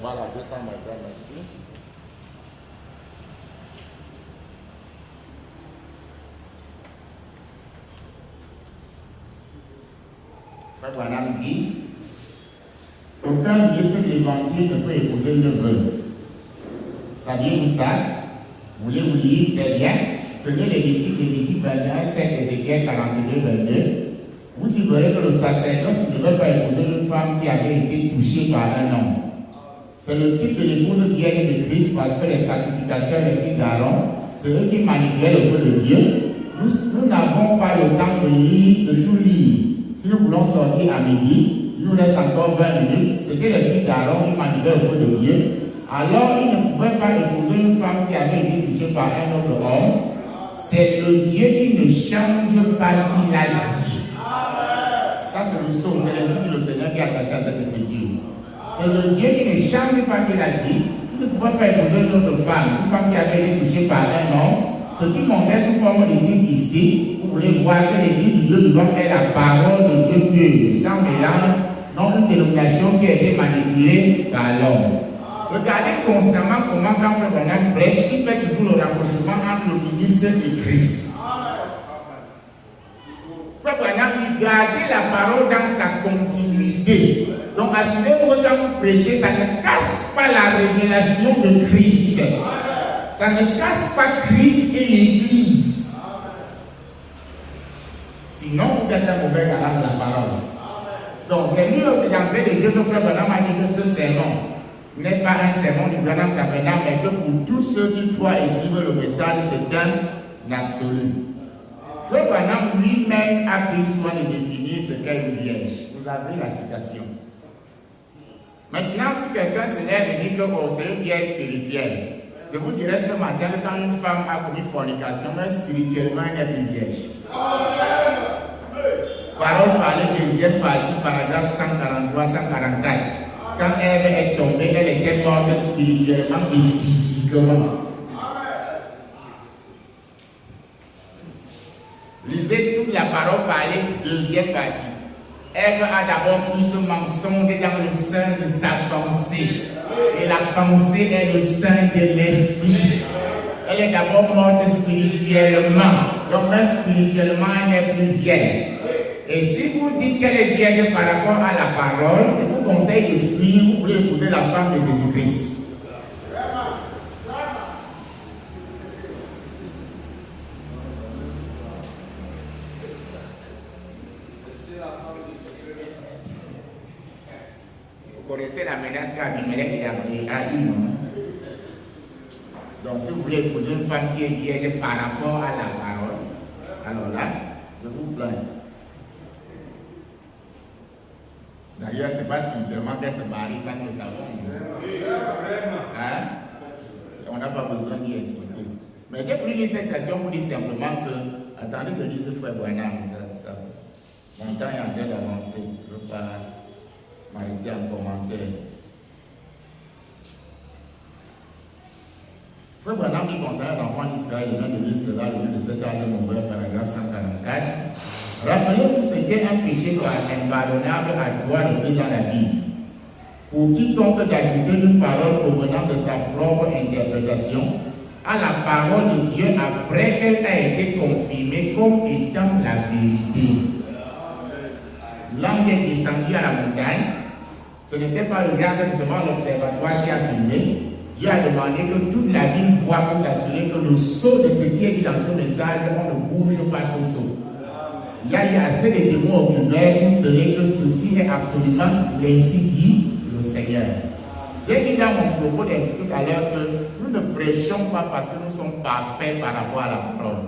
Voilà, 221, merci. Frère Branham dit, aucun ministre de l'évangile ne peut épouser une veuve. Saviez-vous ça? Vous voulez vous lire très bien? Prenez Lévitique 21, 7, Ézéchiel 42, 22. Vous y verrez que le sacerdoce ne devait pas épouser une femme qui avait été touchée par un homme. C'est le type de l'épouse vierge de Christ parce que les sacrificateurs, les fils d'Aaron, c'est eux qui manipulaient le feu de Dieu. Nous n'avons pas le temps de tout lire. Si nous voulons sortir à midi, il nous reste encore 20 minutes. C'était les fils d'Aaron qui manipulaient le feu de Dieu. Alors, ils ne pouvaient pas épouser une femme qui avait été touchée par un autre homme. C'est le Dieu qui ne change pas qui l'a dit. Ça, c'est le psaume, c'est ainsi que le Seigneur qui a attaché à cette écriture. C'est le Dieu qui ne change pas qu'il a dit. Il ne pouvait pas épouser une autre femme, une femme qui avait été touchée par un homme. Ce qui montrait sous forme d'étude ici, vous voulez voir que l'église du Dieu vivant est la parole de Dieu pure, sans mélange, non une dénomination qui a été manipulée par l'homme. Regardez constamment comment quand Frère Branham prêche, il fait toujours le rapprochement entre le ministre et Christ. Frère Branham dit, gardez la parole dans sa continuité. Donc assurez-vous que quand vous prêchez, ça ne casse pas la révélation de Christ. Ça ne casse pas Christ et l'Église. Sinon, vous êtes un mauvais garant de la parole. Donc, j'ai lu d'entrée des yeux que Frère Branham a dit que ce sermon n'est pas un sermon du grand tabernacle, mais que pour tous ceux qui croient et suivent le message, c'est un absolu. Frère Branham lui-même a pris soin de définir ce qu'est une vierge. Vous avez la citation. Maintenant, si quelqu'un se lève et dit que c'est une vierge spirituelle, je vous dirais ce matin que quand une femme a commis fornication, même spirituellement, elle n'est plus vierge. Parole parlée, deuxième partie, paragraphe 143-144. Quand Ève est tombée, elle était morte spirituellement et physiquement. Lisez toute la parole parlée, deuxième partie. Ève a d'abord pris ce mensonge dans le sein de sa pensée. Et la pensée est le sein de l'esprit. Elle est d'abord morte spirituellement. Donc même spirituellement, elle n'est plus vierge. Et si vous dites qu'elle est vierge par rapport à la parole, je vous conseille de fuir, vous voulez épouser la femme de Jésus-Christ. Vous connaissez la menace qu'Abimelech a eue, non? Donc si vous voulez épouser une femme qui est vierge par rapport à la parole, alors là, je vous plains. D'ailleurs, c'est pas spirituellement qu'elle se marie sans que nous le savons. Hein? On n'a pas besoin d'y insister. Mais j'ai pris cette citation pour dire simplement que, attendez que dise Frère Branham, mon temps est en train d'avancer. Je ne veux pas m'arrêter en commentaire. Frère Branham dit concernant l'enfant d'Israël, il vient de lire cela, le livre de 7 ans de mon père, paragraphe 144. Rappelez-vous ce qu'est un péché impardonnable à 3 reprises dans la Bible. Pour quiconque d'ajouter une parole provenant de sa propre interprétation à la parole de Dieu après qu'elle a été confirmée comme étant la vérité. L'ange est descendu à la montagne. Ce n'était pas le diable, c'est seulement l'observatoire qui a filmé. Dieu a demandé que toute la ville voie pour s'assurer que le sceau de ce qui est dit dans ce message, on ne bouge pas ce sceau. Il y a eu assez de témoins oculaires pour savoir que ceci est absolument l'ainsi dit le Seigneur. J'ai dit dans mon propos tout à l'heure que nous ne prêchons pas parce que nous sommes parfaits par rapport à la parole.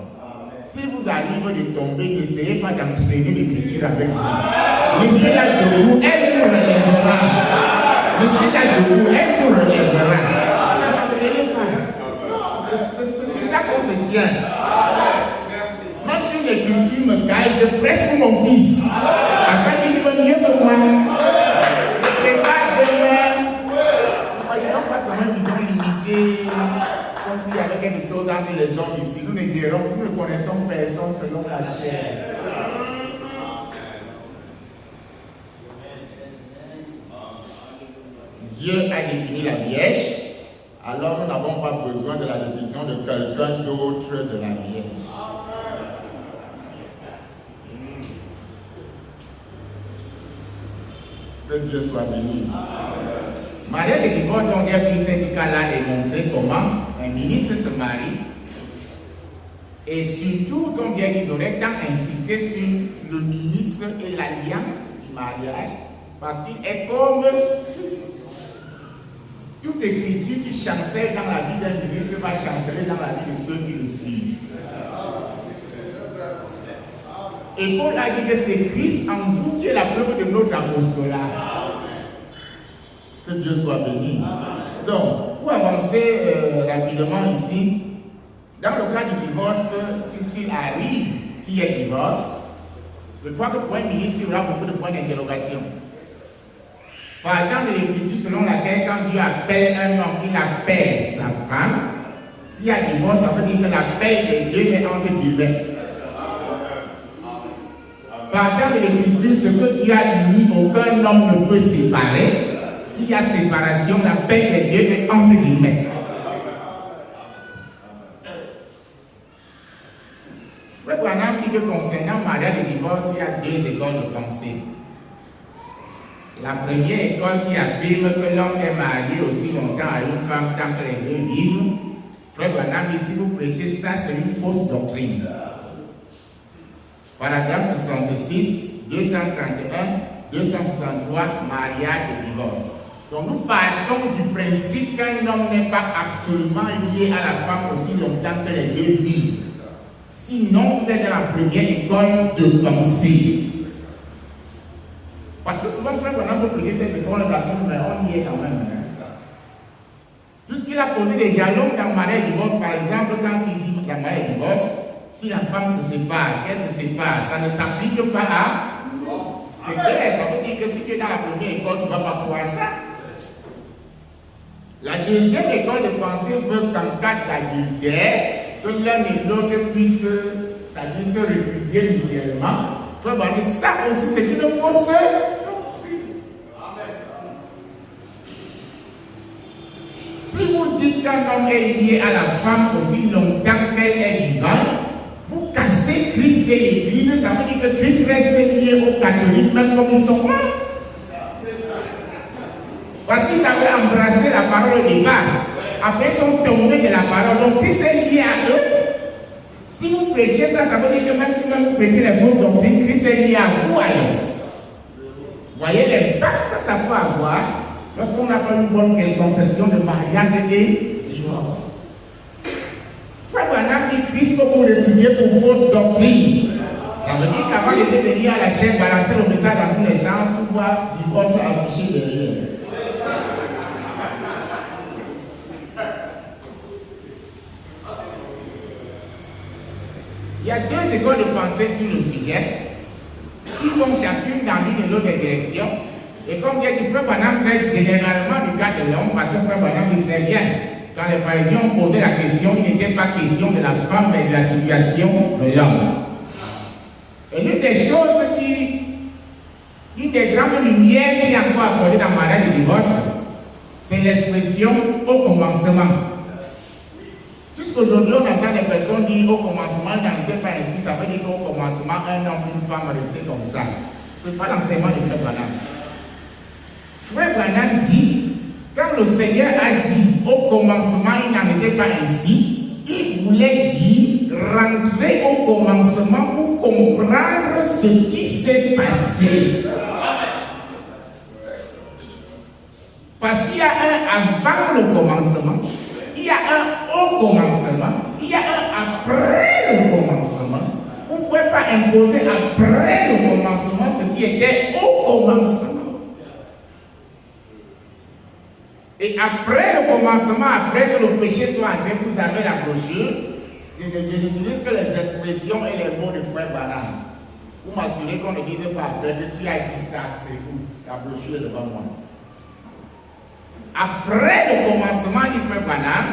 Si vous arrivez de tomber, n'essayez pas d'entraîner l'écriture avec vous. Laissez-la debout, elle vous relèvera. Laissez-la debout, elle vous relèvera. C'est ça qu'on se tient. Même si l'écriture me caille, je presse pour mon fils. Afin qu'il me mieux que moi. Je prépare demain. Nous ne pas seulement une vision limitée, comme s'il y avait quelque chose entre les hommes ici. Nous ne gérons, nous ne connaissons personne selon la chair. Dieu a défini la Vierge, alors nous n'avons pas besoin de la définition de quelqu'un d'autre de la Vierge. Que Dieu soit béni. Mariage et divorce, dont j'ai pris ce cas-là et montré comment un ministre se marie. Et surtout, comme bien dit, il aurait tant insisté sur le ministre et l'alliance du mariage, parce qu'il est comme Christ. Toute écriture qui chancelle dans la vie d'un ministre va chanceler dans la vie de ceux qui le suivent. Et Paul a dit que c'est Christ en vous qui est la preuve de notre apostolat. Que Dieu soit béni. Donc, pour avancer rapidement ici, dans le cas du divorce, s'il arrive qu'il y ait divorce, je crois que pour un ministre, il y aura beaucoup de points d'interrogation. Partant de l'écriture selon laquelle quand Dieu appelle un homme, il appelle sa femme, s'il y a divorce, ça veut dire que l'appel des deux est entre guillemets. Partant de l'écriture, ce que Dieu a uni, aucun homme ne peut séparer. S'il y a séparation, l'appel des deux est entre guillemets. Frère Branham dit que concernant le mariage et le divorce, il y a deux écoles de pensée. La première école qui affirme que l'homme est marié aussi longtemps à une femme tant que les deux vivent. Frère Branham dit, si vous prêchez ça, c'est une fausse doctrine. Paragraphe 66, 231, 263, mariage et divorce. Donc nous partons du principe qu'un homme n'est pas absolument lié à la femme aussi longtemps que les deux vivent. Sinon, vous êtes dans la première école de pensée. Parce que souvent, frère, on a compris cette école de garçons, mais on y est quand même. Puisqu'il a posé des jalons dans le mariage et divorce, par exemple, quand il dit dans le mariage et divorce, si la femme se sépare, qu'elle se sépare, ça ne s'applique pas à. C'est clair, ça veut dire que si tu es dans la première école, tu ne vas pas pouvoir ça. La deuxième école de pensée veut qu'en cas d'adultère, que l'un et l'autre puissent, c'est-à-dire se répudier mutuellement. Frère, ça aussi, c'est une fausse doctrine. Si vous dites qu'un homme est lié à la femme aussi longtemps qu'elle est vivante, vous cassez Christ et l'Église, ça veut dire que Christ reste lié aux catholiques, même comme ils sont morts. Parce qu'ils avaient embrassé la parole au départ. Après, ils sont tombés de la parole. Donc, Christ est lié à eux. Si vous prêchez ça, ça veut dire que même si vous prêchez les fausses doctrines, Christ est lié à vous alors. Vous voyez l'impact que ça peut avoir lorsqu'on n'a pas une bonne conception de mariage et de divorce. Frère Branham dit Christ faut vous répudier pour fausse doctrine. Ça veut dire qu'avant de venir à la chaîne, balancer le message dans tous les sens, tu vois divorce affiché derrière. Il y a deux écoles de pensée sur le sujet qui vont chacune dans l'une et l'autre direction. Et comme il dit, Frère Branham traite généralement du cas de l'homme, parce que Frère Branham dit très bien, quand les pharisiens ont posé la question, il n'était pas question de la femme, mais de la situation de l'homme. Et l'une des grandes lumières qu'il y a encore accordées dans le mariage de divorce, c'est l'expression au commencement. Puisqu'aujourd'hui, on entend des personnes dire au commencement, il n'était pas ainsi, ça veut dire qu'au commencement, un homme et une femme restaient comme ça. Ce n'est pas l'enseignement de Frère Branham. Frère Branham dit, quand le Seigneur a dit au commencement, il n'en était pas ainsi, il voulait dire rentrer au commencement pour comprendre ce qui s'est passé. Parce qu'il y a un avant le commencement, il y a un au commencement, il y a un après le commencement. Vous ne pouvez pas imposer après le commencement ce qui était au commencement. Et après le commencement, après que le péché soit entré, vous avez la brochure. Je n'utilise que les expressions et les mots de Frère Branham. Pour m'assurer qu'on ne dise pas après que tu as dit ça, c'est où la brochure est devant moi. Après le commencement du Frère Branham,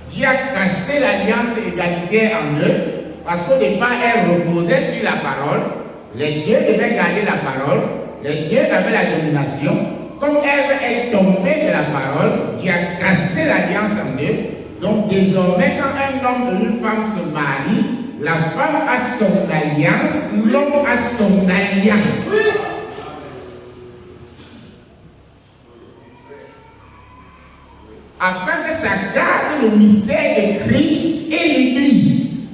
Dieu a cassé l'alliance égalitaire en deux, parce qu'au départ, elle reposait sur la parole. Les deux devaient garder la parole. Les deux avaient la domination. Comme Ève est tombée de la parole, Dieu a cassé l'alliance en deux. Donc désormais, quand un homme et une femme se marient, la femme a son alliance, l'homme a son alliance. Afin que ça garde le mystère de Christ et l'Église.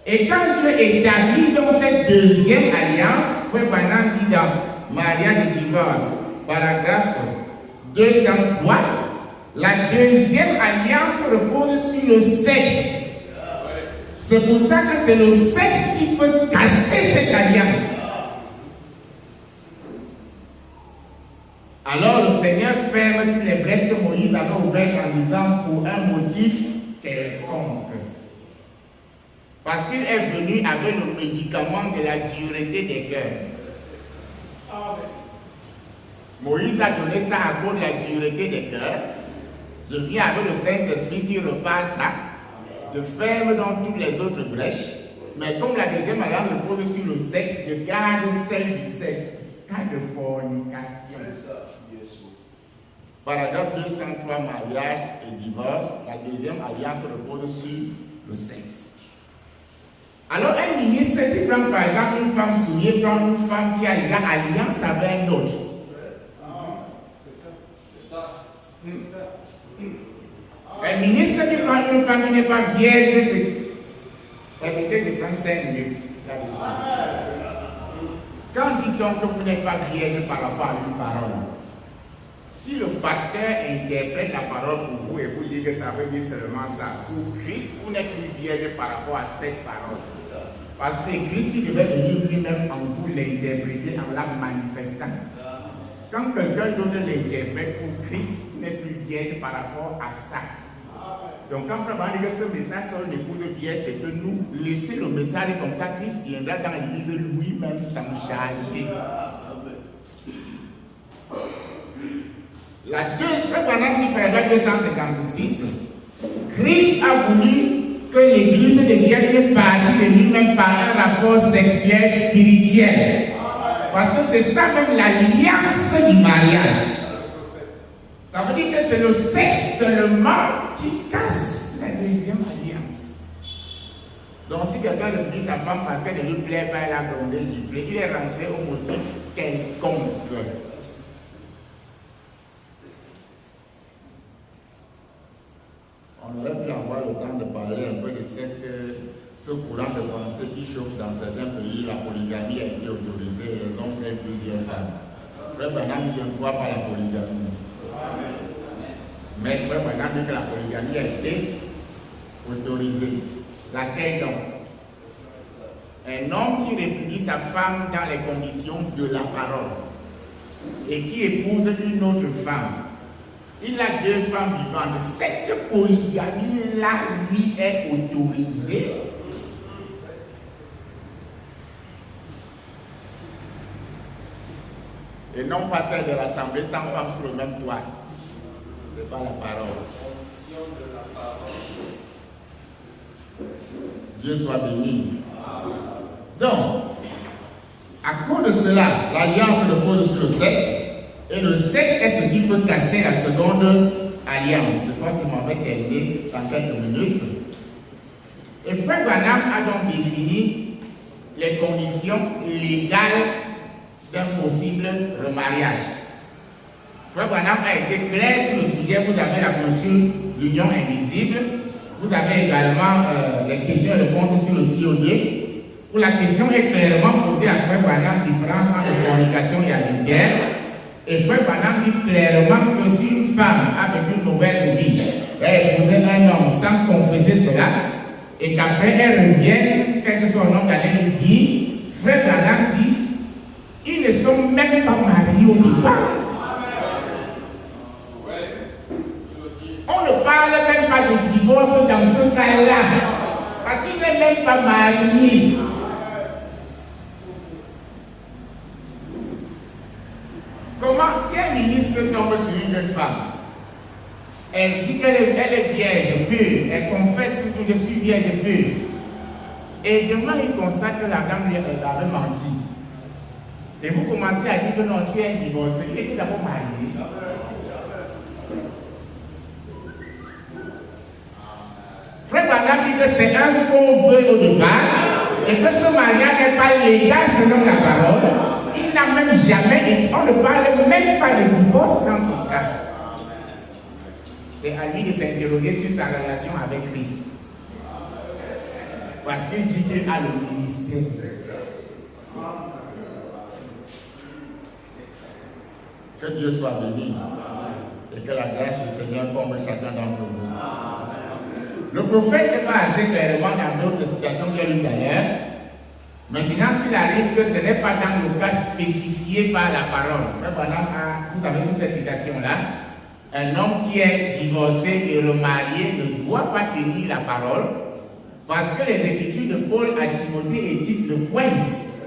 Et quand Dieu établit dans cette deuxième alliance, Frère Branham dit dans Mariage et divorce, paragraphe 203, la deuxième alliance repose sur le sexe. C'est pour ça que c'est le sexe qui peut casser cette alliance. Alors le Seigneur ferme toutes les brèches que Moïse avait ouvertes en disant pour un motif quelconque. Parce qu'il est venu avec le médicament de la dureté des cœurs. Amen. Moïse a donné ça à cause de la dureté des cœurs. Je viens avec le Saint-Esprit qui repasse ça. Je ferme dans toutes les autres brèches. Mais comme la deuxième alliance repose sur le sexe, je garde celle du sexe. Cas de fornication. Paragraphe 203, mariage et divorce. La deuxième alliance repose sur le sexe. Alors un ministre qui prend par exemple une femme souillée, prend une femme qui a déjà alliance avec un autre. Un ministre qui prend une femme qui n'est pas vierge, c'est... Permettez de prendre 5 minutes là-dessus. Quand dit-on que vous n'êtes pas vierge par rapport à une parole? Si le pasteur interprète la parole pour vous et vous dit que ça veut dire seulement ça, pour Christ, vous n'êtes plus vierge par rapport à cette parole. Parce que c'est Christ qui devait venir lui-même en vous l'interpréter en la manifestant. Quand quelqu'un d'autre l'interprète pour Christ, vous n'êtes plus vierge par rapport à ça. Donc quand Frère Branham dit que ce message sur une épouse vierge, c'est que nous laisser le message comme ça, Christ viendra dans l'église lui-même sans charger. La Frère Branham dit paragraphe 256, Christ a voulu que l'église devienne une partie de lui-même par un rapport sexuel spirituel. Parce que c'est ça même l'alliance du mariage. Ça veut dire que c'est le sexe seulement qui casse la deuxième alliance. Donc si quelqu'un oublie sa femme parce qu'elle ne lui plaît pas, elle a grondé, il est rentré au motif quelconque. On aurait pu avoir le temps de parler un peu de ce courant de pensée qui chauffe dans certains pays. La polygamie a été autorisée et les hommes prennent plusieurs femmes. Frère Branham, je ne crois pas la polygamie. Mais Frère Branham dit que la polygamie a été autorisée. Laquelle donc? Un homme qui répudie sa femme dans les conditions de la parole et qui épouse une autre femme. Il a deux femmes vivantes. Cette polygamie-là, lui, est autorisée. Et non pas celle de l'Assemblée sans femmes sur le même toit. Ce n'est pas la parole. Dieu soit béni. Donc, à cause de cela, l'alliance repose sur le sexe. Et le sexe est ce qui peut casser la seconde alliance. Je crois qu'il m'en va terminer dans quelques minutes. Et Frère Branham a donc défini les conditions légales d'un possible remariage. Frère Branham a été clair sur le sujet. Vous avez la brochure l'union invisible. Vous avez également les questions et réponses sur le COD, où la question est clairement posée à Frère Branham, différence entre fornication et adultère. Et Frère Branham dit clairement que si une femme avec une mauvaise vie va épouser un homme sans confesser cela, et qu'après elle revienne, quel que soit le nombre d'années, il dit, Frère Branham dit, ils ne sont même pas mariés au départ. On ne parle même pas de divorce dans ce cas-là, parce qu'il n'est même pas marié. Comment, si un ministre tombe sur une jeune femme, elle dit qu'elle est vierge, pure, elle confesse que je suis vierge, pure, et demain il constate que la dame lui avait menti. Et vous commencez à dire que non, tu es divorcé, il était d'abord marié. Frère Branham dit que c'est un faux vœu au départ, et que ce mariage n'est pas légal selon la parole. Il n'a même jamais, on ne parle même pas de divorce dans son cas. C'est à lui de s'interroger sur sa relation avec Christ. Parce qu'il dit qu'il a le ministère. Que Dieu soit béni. Et que la grâce du Seigneur comble chacun d'entre vous. Le prophète n'est pas assez clairement dans d'autres citations qu'il y a eu tout à l'heure. Maintenant, s'il arrive que ce n'est pas dans le cas spécifié par la parole, vous avez toutes ces citations-là, un homme qui est divorcé et remarié ne doit pas tenir la parole parce que les écritures de Paul à Timothée et Tite le coincent.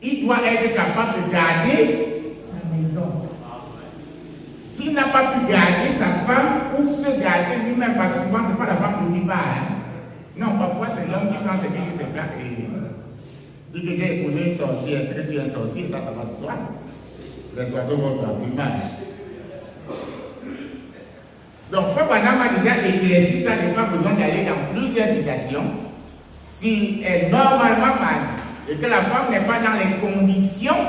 Il doit être capable de garder sa maison. S'il n'a pas pu garder sa femme ou se garder lui-même, parce que souvent ce n'est pas la femme qui part. Non, parfois c'est l'homme qui prend ses filles et ses plaques et dit que j'ai épousé une sorcière. Est-ce que tu es un sorcier? Ça va de soi. Les oiseaux vont dans l'image. Donc, Frère Branham a déjà éclairci ça, il n'a pas besoin d'aller dans plusieurs citations. Si elle est normalement mariée et que la femme n'est pas dans les conditions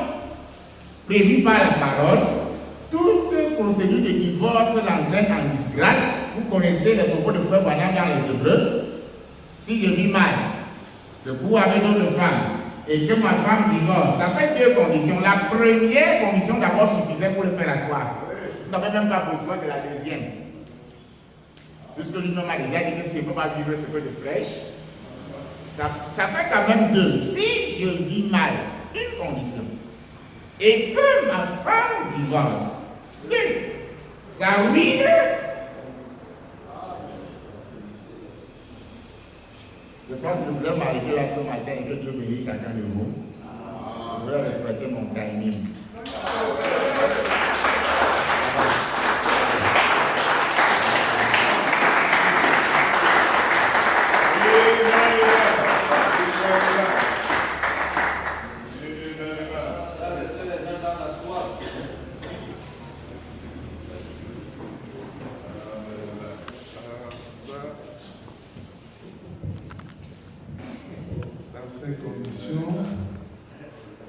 prévues par la parole, toute procédure de divorce l'entraîne en disgrâce. Vous connaissez les propos de Frère Branham dans les Hébreux. Si je vis mal, je cours avec d'autres femmes, et que ma femme divorce, ça fait deux conditions. La première condition d'abord suffisait pour le faire asseoir. Vous n'avez même pas besoin de la deuxième. Puisque lui-même a déjà dit que s'il ne peut pas vivre ce que je prêche, ça fait quand même deux. Si je vis mal, une condition, et que ma femme divorce, deux, ça ruine. Je crois que je voulais m'arrêter là ce matin et que Dieu bénisse chacun de vous. Je voulais respecter mon timing. Dans ces conditions,